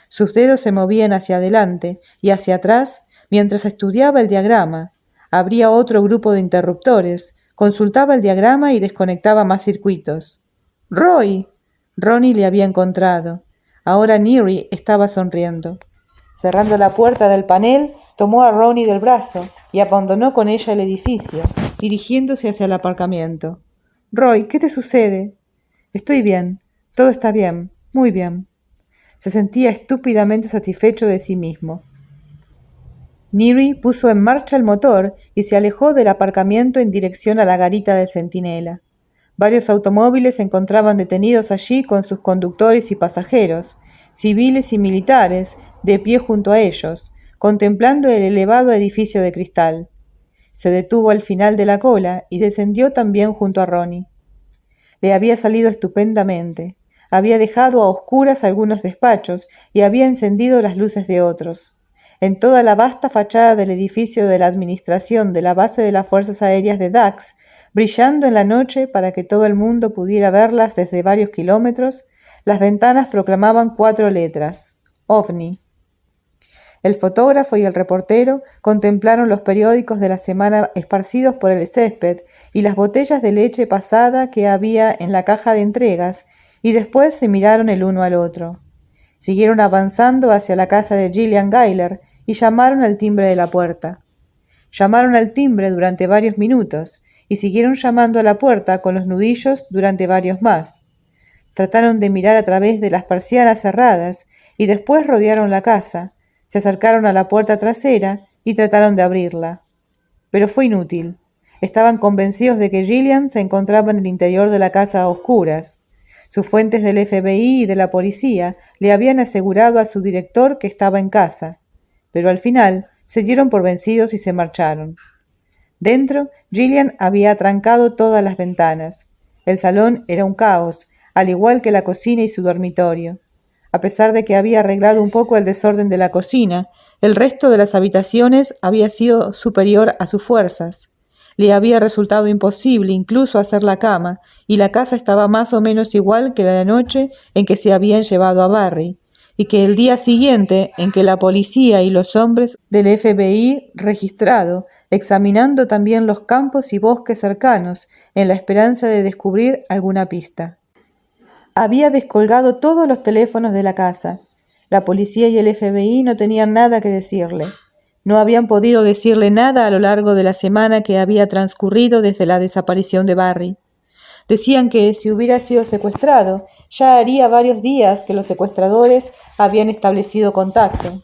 Sus dedos se movían hacia adelante y hacia atrás mientras estudiaba el diagrama. Abría otro grupo de interruptores, consultaba el diagrama y desconectaba más circuitos. ¡Roy! Ronnie le había encontrado. Ahora Neary estaba sonriendo. Cerrando la puerta del panel, tomó a Ronnie del brazo y abandonó con ella el edificio, dirigiéndose hacia el aparcamiento. «Roy, ¿qué te sucede?» «Estoy bien. Todo está bien. Muy bien». Se sentía estúpidamente satisfecho de sí mismo. Neary puso en marcha el motor y se alejó del aparcamiento en dirección a la garita del centinela. Varios automóviles se encontraban detenidos allí con sus conductores y pasajeros, civiles y militares, de pie junto a ellos, contemplando el elevado edificio de cristal. Se detuvo al final de la cola y descendió también junto a Ronnie. Le había salido estupendamente. Había dejado a oscuras algunos despachos y había encendido las luces de otros. En toda la vasta fachada del edificio de la administración de la base de las Fuerzas Aéreas de Dax, brillando en la noche para que todo el mundo pudiera verlas desde varios kilómetros, las ventanas proclamaban 4 letras: OVNI. El fotógrafo y el reportero contemplaron los periódicos de la semana esparcidos por el césped y las botellas de leche pasada que había en la caja de entregas, y después se miraron el uno al otro. Siguieron avanzando hacia la casa de Gillian Guyler y llamaron al timbre de la puerta. Llamaron al timbre durante varios minutos y siguieron llamando a la puerta con los nudillos durante varios más. Trataron de mirar a través de las persianas cerradas y después rodearon la casa, se acercaron a la puerta trasera y trataron de abrirla. Pero fue inútil. Estaban convencidos de que Gillian se encontraba en el interior de la casa a oscuras. Sus fuentes del FBI y de la policía le habían asegurado a su director que estaba en casa, pero al final se dieron por vencidos y se marcharon. Dentro, Gillian había atrancado todas las ventanas. El salón era un caos, al igual que la cocina y su dormitorio. A pesar de que había arreglado un poco el desorden de la cocina, el resto de las habitaciones había sido superior a sus fuerzas. Le había resultado imposible incluso hacer la cama, y la casa estaba más o menos igual que la noche en que se habían llevado a Barry, y que el día siguiente en que la policía y los hombres del FBI registrado, examinando también los campos y bosques cercanos en la esperanza de descubrir alguna pista. Había descolgado todos los teléfonos de la casa. La policía y el FBI no tenían nada que decirle. No habían podido decirle nada a lo largo de la semana que había transcurrido desde la desaparición de Barry. Decían que si hubiera sido secuestrado, ya haría varios días que los secuestradores habían establecido contacto.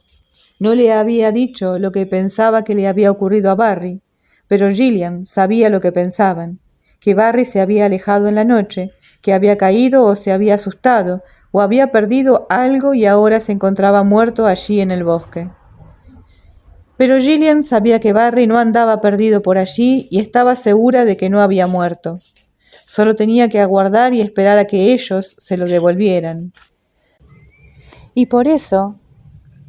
No le había dicho lo que pensaba que le había ocurrido a Barry, pero Gillian sabía lo que pensaban, que Barry se había alejado en la noche, que había caído o se había asustado, o había perdido algo y ahora se encontraba muerto allí en el bosque. Pero Gillian sabía que Barry no andaba perdido por allí y estaba segura de que no había muerto. Solo tenía que aguardar y esperar a que ellos se lo devolvieran. Y por eso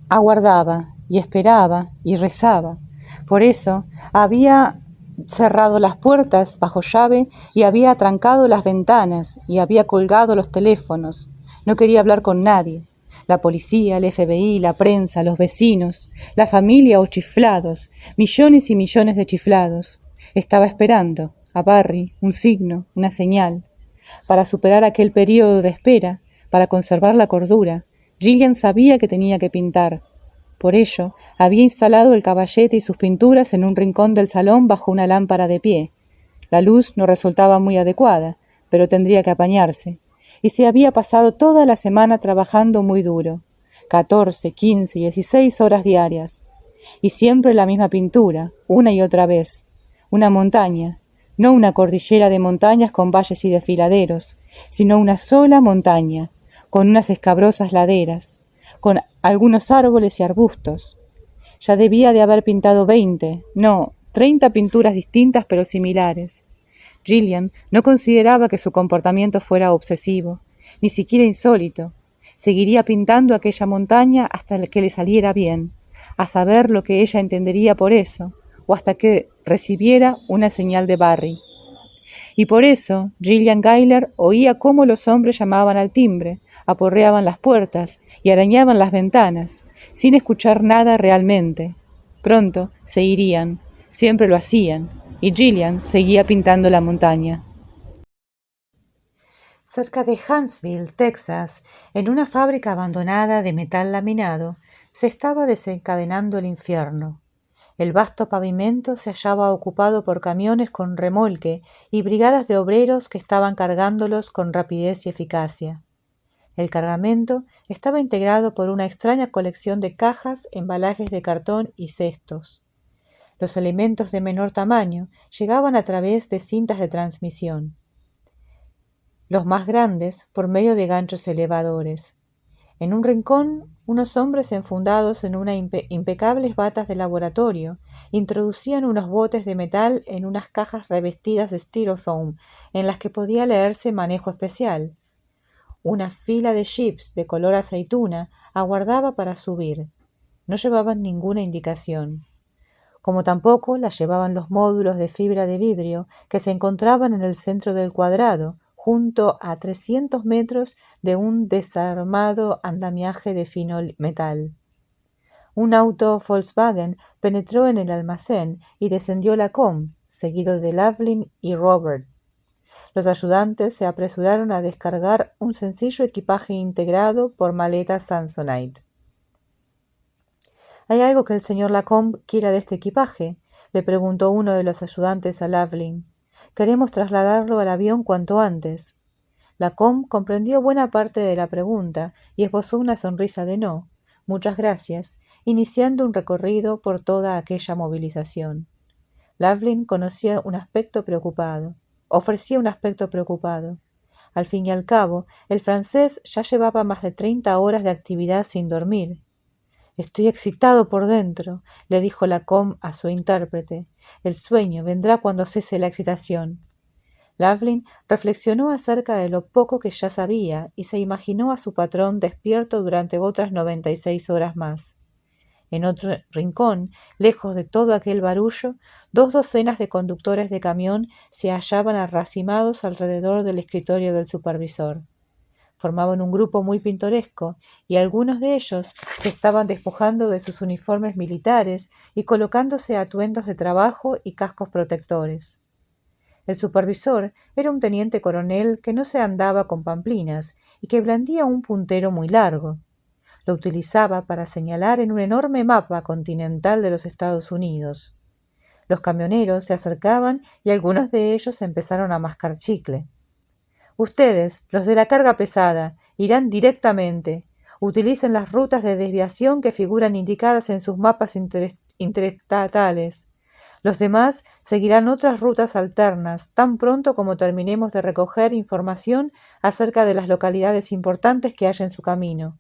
aguardaba y esperaba y rezaba. Por eso había cerrado las puertas bajo llave y había atrancado las ventanas y había colgado los teléfonos. No quería hablar con nadie. La policía, el FBI, la prensa, los vecinos, la familia o chiflados, millones y millones de chiflados. Estaba esperando a Barry un signo, una señal. Para superar aquel período de espera, para conservar la cordura, Gillian sabía que tenía que pintar. Por ello, había instalado el caballete y sus pinturas en un rincón del salón bajo una lámpara de pie. La luz no resultaba muy adecuada, pero tendría que apañarse, y se había pasado toda la semana trabajando muy duro, 14, 15, 16 horas diarias, y siempre la misma pintura, una y otra vez, una montaña, no una cordillera de montañas con valles y desfiladeros, sino una sola montaña, con unas escabrosas laderas, con algunos árboles y arbustos. Ya debía de haber pintado 20, no, 30 pinturas distintas pero similares. Gillian no consideraba que su comportamiento fuera obsesivo, ni siquiera insólito. Seguiría pintando aquella montaña hasta que le saliera bien, a saber lo que ella entendería por eso, o hasta que recibiera una señal de Barry. Y por eso Gillian Gayler oía cómo los hombres llamaban al timbre, aporreaban las puertas y arañaban las ventanas, sin escuchar nada realmente. Pronto se irían, siempre lo hacían, y Gillian seguía pintando la montaña. Cerca de Huntsville, Texas, en una fábrica abandonada de metal laminado, se estaba desencadenando el infierno. El vasto pavimento se hallaba ocupado por camiones con remolque y brigadas de obreros que estaban cargándolos con rapidez y eficacia. El cargamento estaba integrado por una extraña colección de cajas, embalajes de cartón y cestos. Los elementos de menor tamaño llegaban a través de cintas de transmisión. Los más grandes por medio de ganchos elevadores. En un rincón, unos hombres enfundados en unas impecables batas de laboratorio introducían unos botes de metal en unas cajas revestidas de styrofoam en las que podía leerse manejo especial. Una fila de jeeps de color aceituna aguardaba para subir. No llevaban ninguna indicación. Como tampoco la llevaban los módulos de fibra de vidrio que se encontraban en el centro del cuadrado, junto a 300 metros de un desarmado andamiaje de fino metal. Un auto Volkswagen penetró en el almacén y descendió Lacombe, seguido de Laughlin y Robert. Los ayudantes se apresuraron a descargar un sencillo equipaje integrado por maletas Samsonite. ¿Hay algo que el señor Lacombe quiera de este equipaje?, le preguntó uno de los ayudantes a Laughlin. Queremos trasladarlo al avión cuanto antes. Lacombe comprendió buena parte de la pregunta y esbozó una sonrisa de no, muchas gracias, iniciando un recorrido por toda aquella movilización. Laughlin ofrecía un aspecto preocupado. Al fin y al cabo, el francés ya llevaba más de 30 horas de actividad sin dormir. «Estoy excitado por dentro», le dijo Lacombe a su intérprete. «El sueño vendrá cuando cese la excitación». Laughlin reflexionó acerca de lo poco que ya sabía y se imaginó a su patrón despierto durante otras 96 horas más. En otro rincón, lejos de todo aquel barullo, 2 docenas de conductores de camión se hallaban arracimados alrededor del escritorio del supervisor. Formaban un grupo muy pintoresco y algunos de ellos se estaban despojando de sus uniformes militares y colocándose atuendos de trabajo y cascos protectores. El supervisor era un teniente coronel que no se andaba con pamplinas y que blandía un puntero muy largo. Lo utilizaba para señalar en un enorme mapa continental de los Estados Unidos. Los camioneros se acercaban y algunos de ellos empezaron a mascar chicle. «Ustedes, los de la carga pesada, irán directamente. Utilicen las rutas de desviación que figuran indicadas en sus mapas interestatales. Los demás seguirán otras rutas alternas tan pronto como terminemos de recoger información acerca de las localidades importantes que haya en su camino.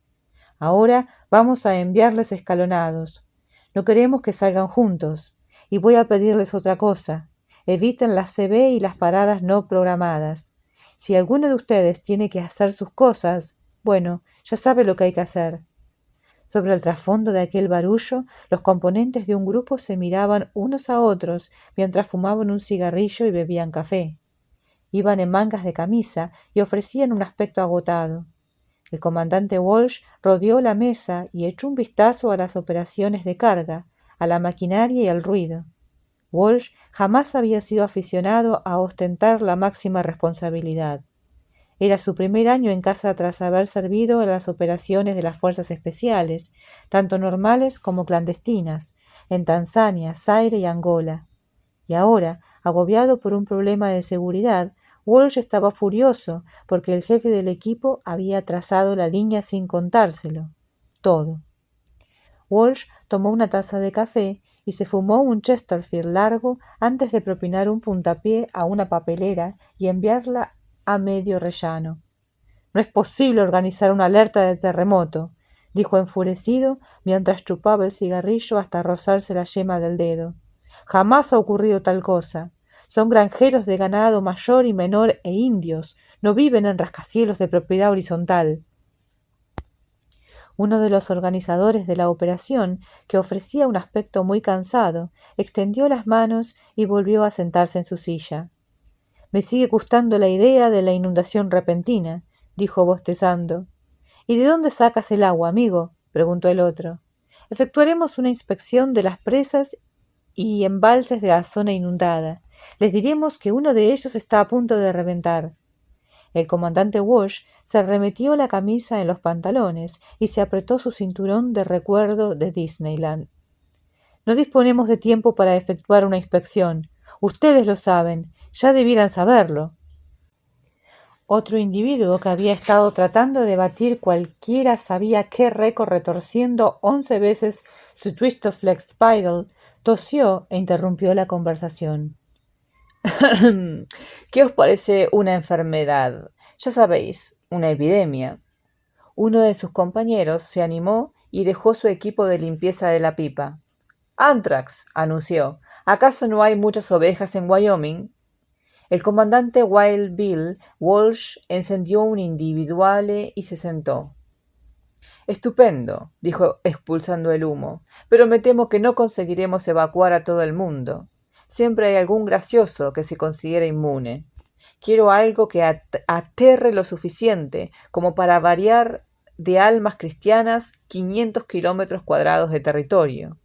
Ahora vamos a enviarles escalonados. No queremos que salgan juntos. Y voy a pedirles otra cosa. Eviten las CB y las paradas no programadas. Si alguno de ustedes tiene que hacer sus cosas, bueno, ya sabe lo que hay que hacer». Sobre el trasfondo de aquel barullo, los componentes de un grupo se miraban unos a otros mientras fumaban un cigarrillo y bebían café. Iban en mangas de camisa y ofrecían un aspecto agotado. El comandante Walsh rodeó la mesa y echó un vistazo a las operaciones de carga, a la maquinaria y al ruido. Walsh jamás había sido aficionado a ostentar la máxima responsabilidad. Era su primer año en casa tras haber servido en las operaciones de las fuerzas especiales, tanto normales como clandestinas, en Tanzania, Zaire y Angola. Y ahora, agobiado por un problema de seguridad, Walsh estaba furioso porque el jefe del equipo había trazado la línea sin contárselo. Todo. Walsh tomó una taza de café y se fumó un Chesterfield largo antes de propinar un puntapié a una papelera y enviarla a medio rellano. «No es posible organizar una alerta de terremoto», dijo enfurecido mientras chupaba el cigarrillo hasta rozarse la yema del dedo. «Jamás ha ocurrido tal cosa. Son granjeros de ganado mayor y menor e indios. No viven en rascacielos de propiedad horizontal». Uno de los organizadores de la operación, que ofrecía un aspecto muy cansado, extendió las manos y volvió a sentarse en su silla. «Me sigue gustando la idea de la inundación repentina», dijo bostezando. «¿Y de dónde sacas el agua, amigo?», preguntó el otro. «Efectuaremos una inspección de las presas y embalses de la zona inundada. Les diremos que uno de ellos está a punto de reventar». El comandante Walsh se remetió la camisa en los pantalones y se apretó su cinturón de recuerdo de Disneyland. «No disponemos de tiempo para efectuar una inspección. Ustedes lo saben. Ya debieran saberlo». Otro individuo que había estado tratando de batir cualquiera sabía qué récord retorciendo 11 veces su Twistoflex Spidle, tosió e interrumpió la conversación. «¿Qué os parece una enfermedad? Ya sabéis, una epidemia». Uno de sus compañeros se animó y dejó su equipo de limpieza de la pipa. «Anthrax», anunció. «¿Acaso no hay muchas ovejas en Wyoming?» El comandante Wild Bill Walsh encendió un individuale y se sentó. «Estupendo», dijo expulsando el humo, «pero me temo que no conseguiremos evacuar a todo el mundo. Siempre hay algún gracioso que se considera inmune. Quiero algo que aterre lo suficiente como para variar de almas cristianas 500 kilómetros cuadrados de territorio».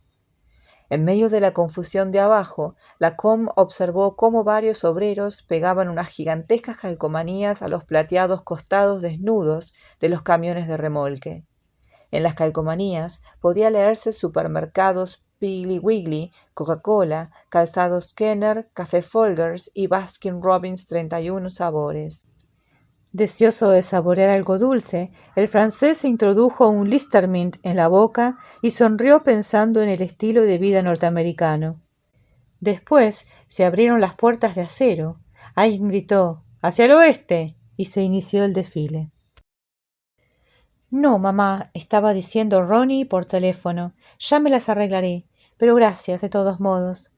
En medio de la confusión de abajo, la Com observó cómo varios obreros pegaban unas gigantescas calcomanías a los plateados costados desnudos de los camiones de remolque. En las calcomanías podía leerse supermercados Piggly Wiggly, Coca-Cola, calzados Kenner, Café Folgers y Baskin Robbins 31 sabores. Deseoso de saborear algo dulce, el francés se introdujo un Listermint en la boca y sonrió pensando en el estilo de vida norteamericano. Después se abrieron las puertas de acero. Alguien gritó «¡Hacia el oeste!» y se inició el desfile. «No, mamá», estaba diciendo Ronnie por teléfono. «Ya me las arreglaré, pero gracias de todos modos».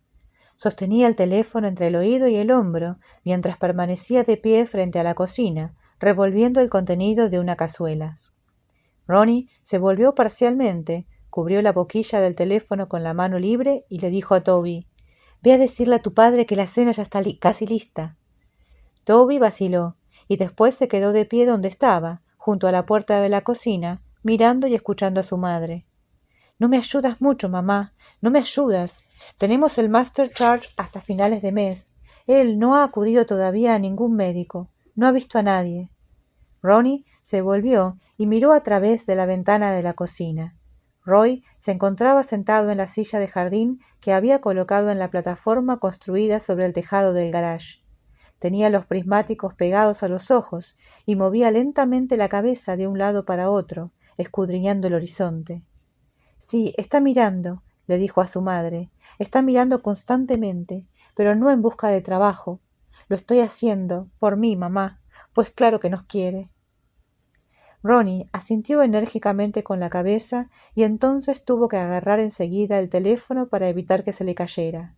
Sostenía el teléfono entre el oído y el hombro mientras permanecía de pie frente a la cocina, revolviendo el contenido de una cazuela. Ronnie se volvió parcialmente, cubrió la boquilla del teléfono con la mano libre y le dijo a Toby: «Ve a decirle a tu padre que la cena ya está casi lista». Toby vaciló y después se quedó de pie donde estaba, junto a la puerta de la cocina, mirando y escuchando a su madre. «No me ayudas mucho, mamá, no me ayudas. Tenemos el Master Charge hasta finales de mes. Él no ha acudido todavía a ningún médico. No ha visto a nadie». Ronnie se volvió y miró a través de la ventana de la cocina. Roy se encontraba sentado en la silla de jardín que había colocado en la plataforma construida sobre el tejado del garage. Tenía los prismáticos pegados a los ojos y movía lentamente la cabeza de un lado para otro, escudriñando el horizonte. «Sí, está mirando», le dijo a su madre. «Está mirando constantemente, pero no en busca de trabajo. Lo estoy haciendo, por mí, mamá, pues claro que nos quiere». Ronnie asintió enérgicamente con la cabeza y entonces tuvo que agarrar enseguida el teléfono para evitar que se le cayera.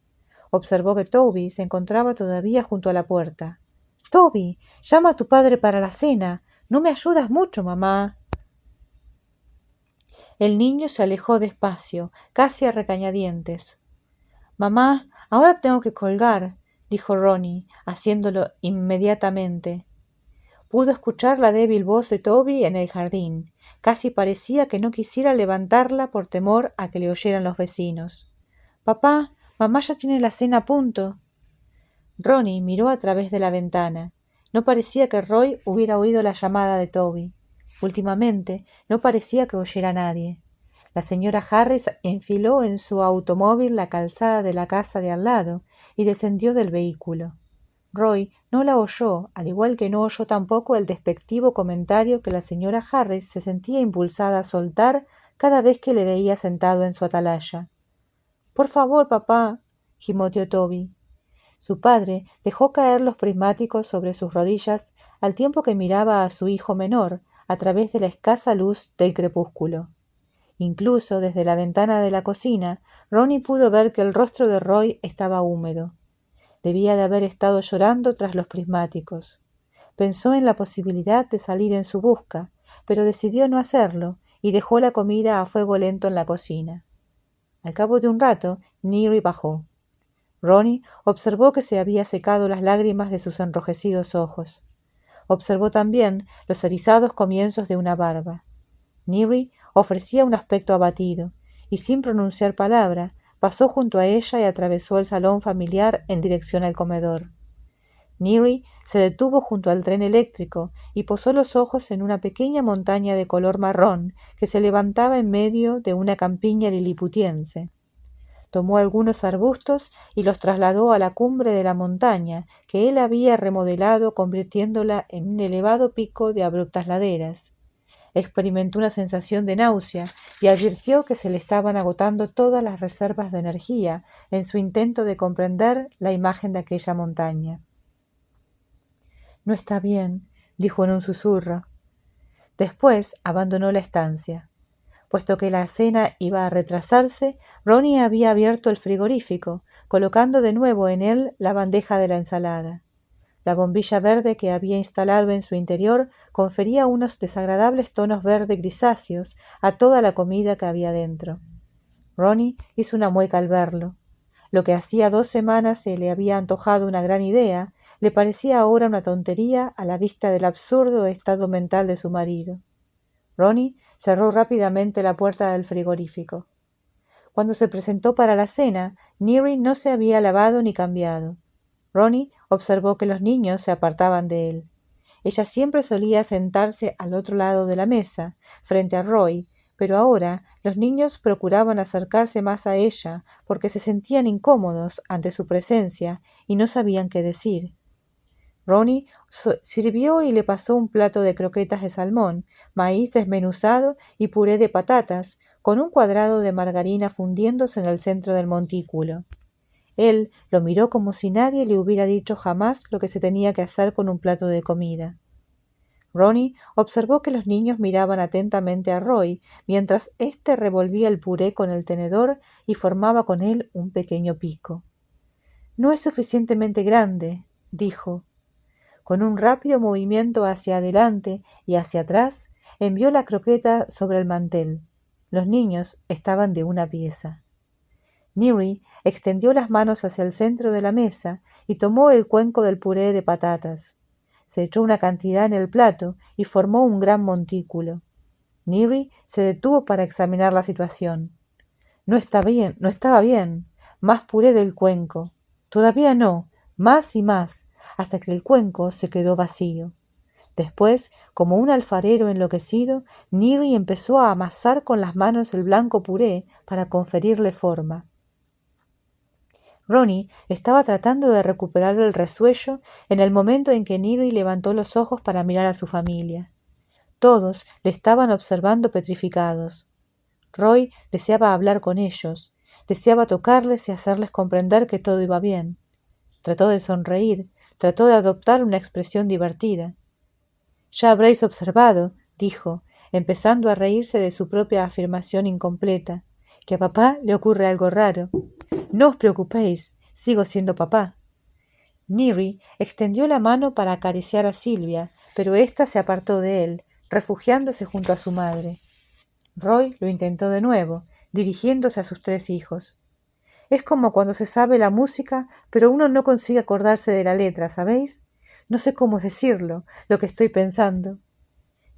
Observó que Toby se encontraba todavía junto a la puerta. «Toby, llama a tu padre para la cena. No me ayudas mucho, mamá». El niño se alejó despacio, casi a regañadientes. «Mamá, ahora tengo que colgar», dijo Ronnie, haciéndolo inmediatamente. Pudo escuchar la débil voz de Toby en el jardín. Casi parecía que no quisiera levantarla por temor a que le oyeran los vecinos. «Papá, mamá ya tiene la cena a punto». Ronnie miró a través de la ventana. No parecía que Roy hubiera oído la llamada de Toby. Últimamente no parecía que oyera a nadie. La señora Harris enfiló en su automóvil la calzada de la casa de al lado y descendió del vehículo. Roy no la oyó, al igual que no oyó tampoco el despectivo comentario que la señora Harris se sentía impulsada a soltar cada vez que le veía sentado en su atalaya. «Por favor, papá», gimoteó Toby. Su padre dejó caer los prismáticos sobre sus rodillas al tiempo que miraba a su hijo menor a través de la escasa luz del crepúsculo. Incluso desde la ventana de la cocina, Ronnie pudo ver que el rostro de Roy estaba húmedo. Debía de haber estado llorando tras los prismáticos. Pensó en la posibilidad de salir en su busca, pero decidió no hacerlo y dejó la comida a fuego lento en la cocina. Al cabo de un rato, Neary bajó. Ronnie observó que se había secado las lágrimas de sus enrojecidos ojos. Observó también los erizados comienzos de una barba. Neary ofrecía un aspecto abatido, y sin pronunciar palabra, pasó junto a ella y atravesó el salón familiar en dirección al comedor. Neary se detuvo junto al tren eléctrico y posó los ojos en una pequeña montaña de color marrón que se levantaba en medio de una campiña liliputiense. Tomó algunos arbustos y los trasladó a la cumbre de la montaña, que él había remodelado convirtiéndola en un elevado pico de abruptas laderas. Experimentó una sensación de náusea y advirtió que se le estaban agotando todas las reservas de energía en su intento de comprender la imagen de aquella montaña. «No está bien», dijo en un susurro. Después abandonó la estancia. Puesto que la cena iba a retrasarse, Ronnie había abierto el frigorífico, colocando de nuevo en él la bandeja de la ensalada. La bombilla verde que había instalado en su interior confería unos desagradables tonos verde grisáceos a toda la comida que había dentro. Ronnie hizo una mueca al verlo. Lo que hacía 2 semanas se le había antojado una gran idea, le parecía ahora una tontería a la vista del absurdo estado mental de su marido. Ronnie cerró rápidamente la puerta del frigorífico. Cuando se presentó para la cena, Neary no se había lavado ni cambiado. Ronnie observó que los niños se apartaban de él. Ella siempre solía sentarse al otro lado de la mesa, frente a Roy, pero ahora los niños procuraban acercarse más a ella porque se sentían incómodos ante su presencia y no sabían qué decir. Ronnie sirvió y le pasó un plato de croquetas de salmón, maíz desmenuzado y puré de patatas, con un cuadrado de margarina fundiéndose en el centro del montículo. Él lo miró como si nadie le hubiera dicho jamás lo que se tenía que hacer con un plato de comida. Ronnie observó que los niños miraban atentamente a Roy, mientras éste revolvía el puré con el tenedor y formaba con él un pequeño pico. «No es suficientemente grande», dijo. Con un rápido movimiento hacia adelante y hacia atrás, envió la croqueta sobre el mantel. Los niños estaban de una pieza. Neary extendió las manos hacia el centro de la mesa y tomó el cuenco del puré de patatas. Se echó una cantidad en el plato y formó un gran montículo. Neary se detuvo para examinar la situación. No estaba bien. Más puré del cuenco. Todavía no. Más y más, hasta que el cuenco se quedó vacío. Después, como un alfarero enloquecido, Neary empezó a amasar con las manos el blanco puré para conferirle forma. Ronnie estaba tratando de recuperar el resuello en el momento en que Neary levantó los ojos para mirar a su familia. Todos le estaban observando petrificados. Roy deseaba hablar con ellos, deseaba tocarles y hacerles comprender que todo iba bien. Trató de sonreír, trató de adoptar una expresión divertida. «Ya habréis observado», dijo, empezando a reírse de su propia afirmación incompleta, «que a papá le ocurre algo raro. No os preocupéis, sigo siendo papá». Neary extendió la mano para acariciar a Silvia, pero ésta se apartó de él, refugiándose junto a su madre. Roy lo intentó de nuevo, dirigiéndose a sus 3 hijos. «Es como cuando se sabe la música, pero uno no consigue acordarse de la letra, ¿sabéis? No sé cómo decirlo, lo que estoy pensando».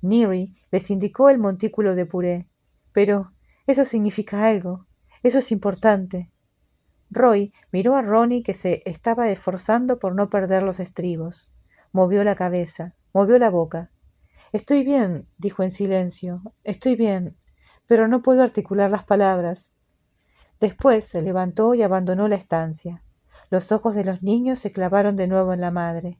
Neary les indicó el montículo de puré. «Pero eso significa algo. Eso es importante». Roy miró a Ronnie, que se estaba esforzando por no perder los estribos. Movió la cabeza, movió la boca. Estoy bien, dijo en silencio. Estoy bien, pero no puedo articular las palabras. Después se levantó y abandonó la estancia. Los ojos de los niños se clavaron de nuevo en la madre.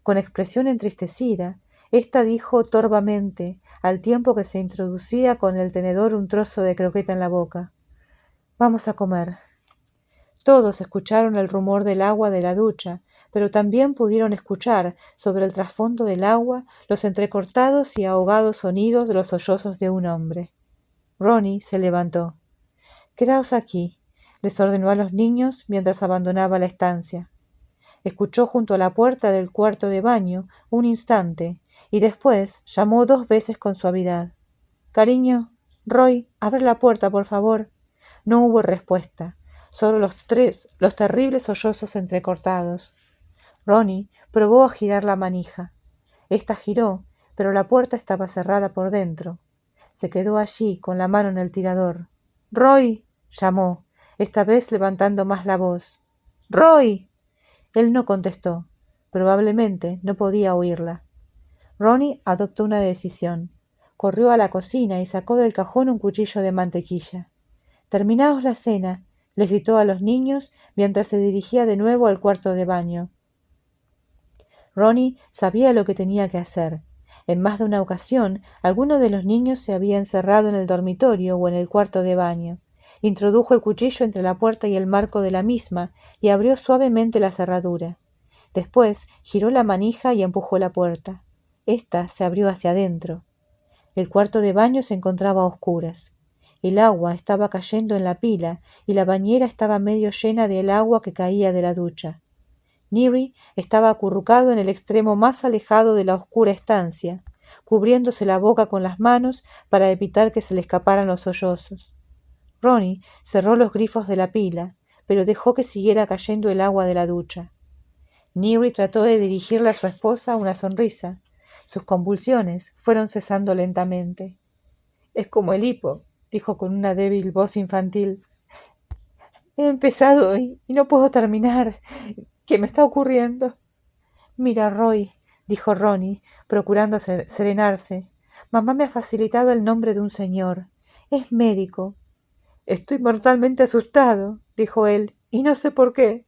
Con expresión entristecida, ésta dijo torvamente, al tiempo que se introducía con el tenedor un trozo de croqueta en la boca: «Vamos a comer». Todos escucharon el rumor del agua de la ducha, pero también pudieron escuchar, sobre el trasfondo del agua, los entrecortados y ahogados sonidos de los sollozos de un hombre. Ronnie se levantó. «Quedaos aquí», les ordenó a los niños mientras abandonaba la estancia. Escuchó junto a la puerta del cuarto de baño un instante y después llamó 2 veces con suavidad. «Cariño, Roy, abre la puerta, por favor». No hubo respuesta, solo los terribles sollozos entrecortados. Ronnie probó a girar la manija. Esta giró, pero la puerta estaba cerrada por dentro. Se quedó allí con la mano en el tirador. «Roy», llamó, esta vez levantando más la voz. «Roy». Él no contestó. Probablemente no podía oírla. Ronnie adoptó una decisión. Corrió a la cocina y sacó del cajón un cuchillo de mantequilla. «Terminaos la cena», les gritó a los niños mientras se dirigía de nuevo al cuarto de baño. Ronnie sabía lo que tenía que hacer. En más de una ocasión, alguno de los niños se había encerrado en el dormitorio o en el cuarto de baño. Introdujo el cuchillo entre la puerta y el marco de la misma y abrió suavemente la cerradura. Después giró la manija y empujó la puerta. Esta se abrió hacia adentro. El cuarto de baño se encontraba a oscuras. El agua estaba cayendo en la pila y la bañera estaba medio llena del agua que caía de la ducha. Neary estaba acurrucado en el extremo más alejado de la oscura estancia, cubriéndose la boca con las manos para evitar que se le escaparan los sollozos. Ronnie cerró los grifos de la pila, pero dejó que siguiera cayendo el agua de la ducha. Neary trató de dirigirle a su esposa una sonrisa. Sus convulsiones fueron cesando lentamente. «Es como el hipo», dijo con una débil voz infantil. «He empezado y no puedo terminar. ¿Qué me está ocurriendo?» «Mira, Roy», dijo Ronnie, procurando serenarse. «Mamá me ha facilitado el nombre de un señor. Es médico». «Estoy mortalmente asustado», dijo él, «y no sé por qué».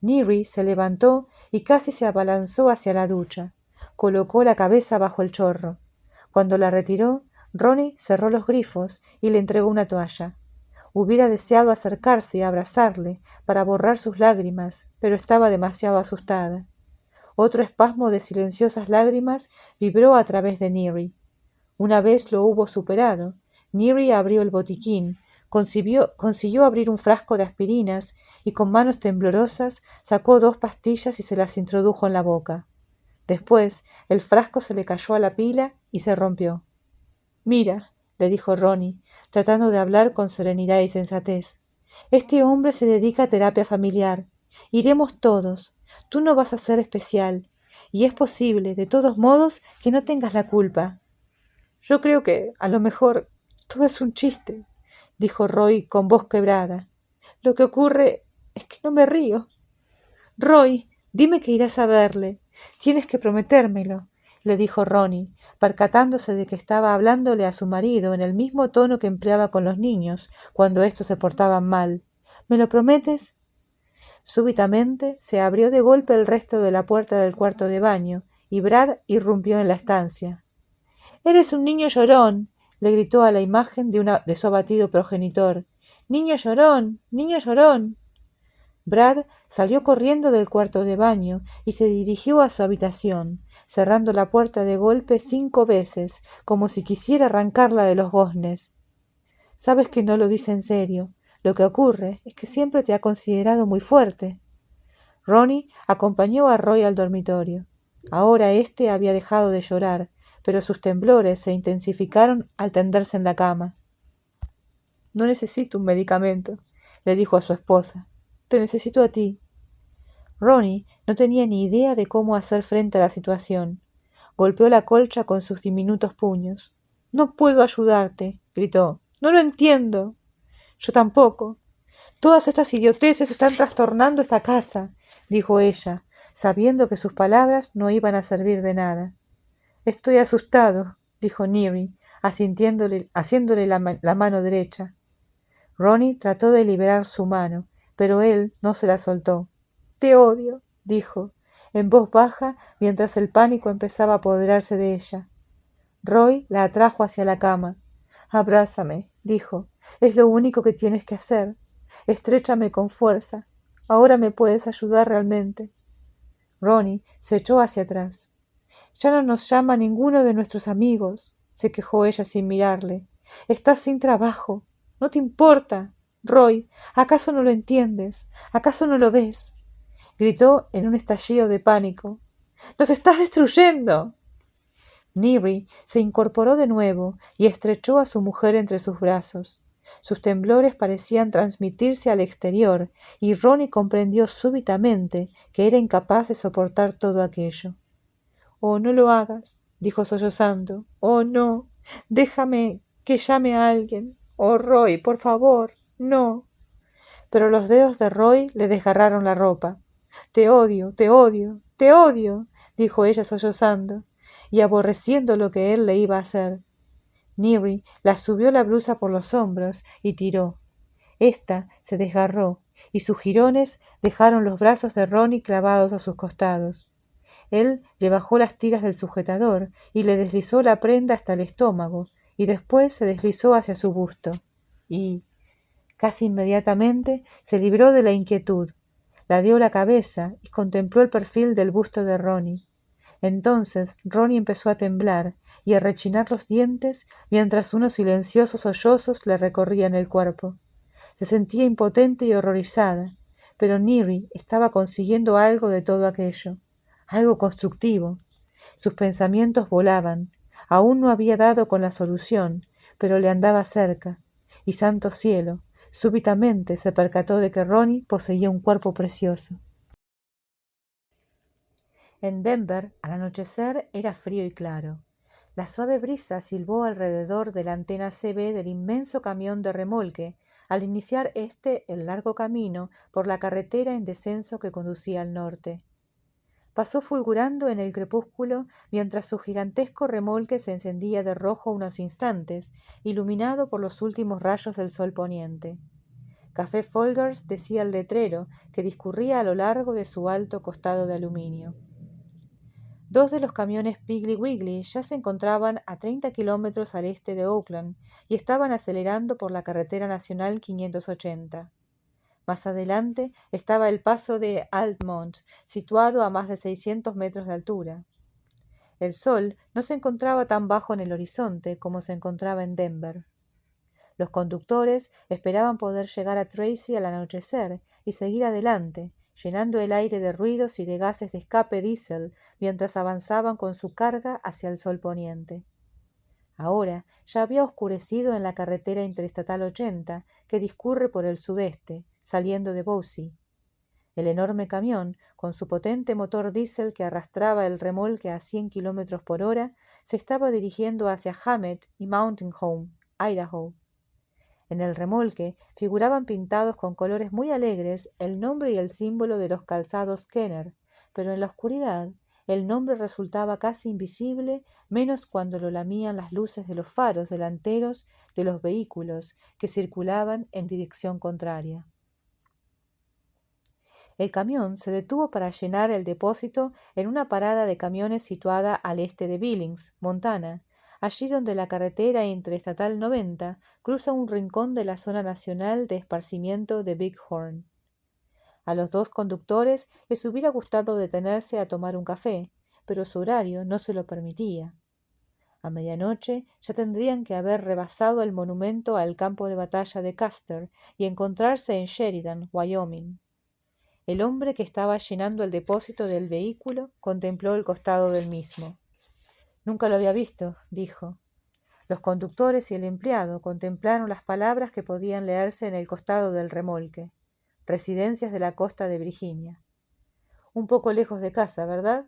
Neary se levantó y casi se abalanzó hacia la ducha. Colocó la cabeza bajo el chorro. Cuando la retiró, Ronnie cerró los grifos y le entregó una toalla. Hubiera deseado acercarse y abrazarle para borrar sus lágrimas, pero estaba demasiado asustada. Otro espasmo de silenciosas lágrimas vibró a través de Neary. Una vez lo hubo superado, Neary abrió el botiquín, consiguió abrir un frasco de aspirinas y con manos temblorosas sacó 2 pastillas y se las introdujo en la boca. Después el frasco se le cayó a la pila y se rompió. «Mira», le dijo Ronnie, tratando de hablar con serenidad y sensatez. «Este hombre se dedica a terapia familiar. Iremos todos. Tú no vas a ser especial. Y es posible, de todos modos, que no tengas la culpa». «Yo creo que, a lo mejor, todo es un chiste», dijo Roy con voz quebrada. «Lo que ocurre es que no me río». «Roy, dime que irás a verle. Tienes que prometérmelo», le dijo Ronnie, percatándose de que estaba hablándole a su marido en el mismo tono que empleaba con los niños cuando éstos se portaban mal. «¿Me lo prometes?» Súbitamente se abrió de golpe el resto de la puerta del cuarto de baño y Brad irrumpió en la estancia. «¡Eres un niño llorón!», le gritó a la imagen de su abatido progenitor. «¡Niño llorón! ¡Niño llorón!». Brad salió corriendo del cuarto de baño y se dirigió a su habitación, cerrando la puerta de golpe 5 veces, como si quisiera arrancarla de los goznes. «Sabes que no lo dice en serio. Lo que ocurre es que siempre te ha considerado muy fuerte». Ronnie acompañó a Roy al dormitorio. Ahora éste había dejado de llorar, pero sus temblores se intensificaron al tenderse en la cama. «No necesito un medicamento», le dijo a su esposa. «Te necesito a ti». Ronnie no tenía ni idea de cómo hacer frente a la situación. Golpeó la colcha con sus diminutos puños. «No puedo ayudarte», gritó. «No lo entiendo». «Yo tampoco. Todas estas idioteces están trastornando esta casa», dijo ella, sabiendo que sus palabras no iban a servir de nada. «Estoy asustado», dijo Neary, haciéndole la mano derecha. Ronnie trató de liberar su mano, pero él no se la soltó. «Te odio», dijo, en voz baja, mientras el pánico empezaba a apoderarse de ella. Roy la atrajo hacia la cama. «Abrázame», dijo. «Es lo único que tienes que hacer. Estréchame con fuerza. Ahora me puedes ayudar realmente». Ronnie se echó hacia atrás. «Ya no nos llama ninguno de nuestros amigos», se quejó ella sin mirarle. «Estás sin trabajo. No te importa. Roy, ¿acaso no lo entiendes? ¿Acaso no lo ves?», gritó en un estallido de pánico. «¡Nos estás destruyendo!». Neary se incorporó de nuevo y estrechó a su mujer entre sus brazos. Sus temblores parecían transmitirse al exterior, y Ronnie comprendió súbitamente que era incapaz de soportar todo aquello. «Oh, no lo hagas», dijo sollozando. «Oh, no. Déjame que llame a alguien. Oh, Roy, por favor, no». Pero los dedos de Roy le desgarraron la ropa. «Te odio, te odio, te odio», dijo ella sollozando, y aborreciendo lo que él le iba a hacer. Neary la subió la blusa por los hombros y tiró. Ésta se desgarró, y sus jirones dejaron los brazos de Ronnie clavados a sus costados. Él le bajó las tiras del sujetador y le deslizó la prenda hasta el estómago, y después se deslizó hacia su busto. Y, casi inmediatamente, se libró de la inquietud, ladeó la cabeza y contempló el perfil del busto de Ronnie. Entonces Ronnie empezó a temblar y a rechinar los dientes mientras unos silenciosos sollozos le recorrían el cuerpo. Se sentía impotente y horrorizada, pero Neary estaba consiguiendo algo de todo aquello, algo constructivo. Sus pensamientos volaban. Aún no había dado con la solución, pero le andaba cerca. Y santo cielo, súbitamente se percató de que Ronnie poseía un cuerpo precioso. En Denver, al anochecer, era frío y claro. La suave brisa silbó alrededor de la antena CB del inmenso camión de remolque al iniciar el largo camino por la carretera en descenso que conducía al norte. Pasó fulgurando en el crepúsculo mientras su gigantesco remolque se encendía de rojo unos instantes, iluminado por los últimos rayos del sol poniente. Café Folgers decía el letrero que discurría a lo largo de su alto costado de aluminio. Dos de los camiones Piggly Wiggly ya se encontraban a 30 kilómetros al este de Oakland y estaban acelerando por la carretera nacional 580. Más adelante estaba el paso de Altamont, situado a más de 600 metros de altura. El sol no se encontraba tan bajo en el horizonte como se encontraba en Denver. Los conductores esperaban poder llegar a Tracy al anochecer y seguir adelante, llenando el aire de ruidos y de gases de escape diésel mientras avanzaban con su carga hacia el sol poniente. Ahora ya había oscurecido en la carretera interestatal 80 que discurre por el sudeste, saliendo de Boise. El enorme camión, con su potente motor diésel que arrastraba el remolque a 100 kilómetros por hora, se estaba dirigiendo hacia Hammett y Mountain Home, Idaho. En el remolque figuraban pintados con colores muy alegres el nombre y el símbolo de los calzados Kenner, pero en la oscuridad el nombre resultaba casi invisible, menos cuando lo lamían las luces de los faros delanteros de los vehículos que circulaban en dirección contraria. El camión se detuvo para llenar el depósito en una parada de camiones situada al este de Billings, Montana, allí donde la carretera interestatal 90 cruza un rincón de la zona nacional de esparcimiento de Bighorn. A los dos conductores les hubiera gustado detenerse a tomar un café, pero su horario no se lo permitía. A medianoche ya tendrían que haber rebasado el monumento al campo de batalla de Custer y encontrarse en Sheridan, Wyoming. El hombre que estaba llenando el depósito del vehículo contempló el costado del mismo. «Nunca lo había visto», dijo. Los conductores y el empleado contemplaron las palabras que podían leerse en el costado del remolque. Residencias de la costa de Virginia. «Un poco lejos de casa, ¿verdad?».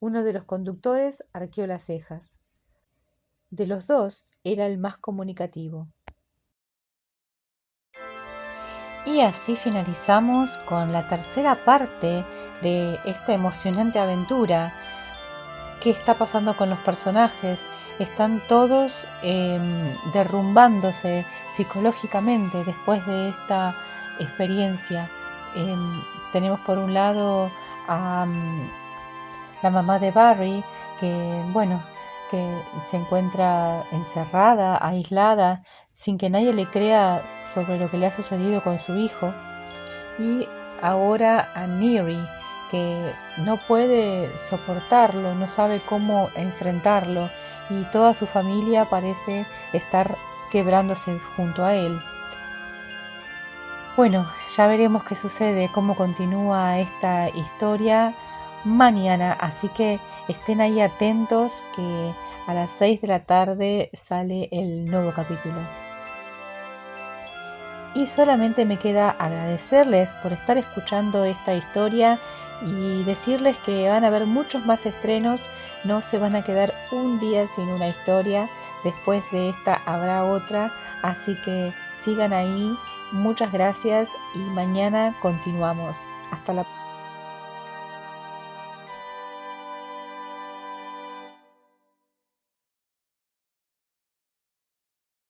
Uno de los conductores arqueó las cejas. De los dos era el más comunicativo. Y así finalizamos con la tercera parte de esta emocionante aventura. ¿Qué está pasando con los personajes? Están todos derrumbándose psicológicamente después de esta experiencia. Tenemos por un lado a la mamá de Barry, que bueno, que se encuentra encerrada, aislada, sin que nadie le crea sobre lo que le ha sucedido con su hijo. Y ahora a Neri, que no puede soportarlo, no sabe cómo enfrentarlo, y toda su familia parece estar quebrándose junto a él. Bueno, ya veremos qué sucede, cómo continúa esta historia mañana, así que estén ahí atentos que a las 6 de la tarde sale el nuevo capítulo. Y solamente me queda agradecerles por estar escuchando esta historia y decirles que van a haber muchos más estrenos, no se van a quedar un día sin una historia, después de esta habrá otra, así que sigan ahí, muchas gracias y mañana continuamos. Hasta la próxima.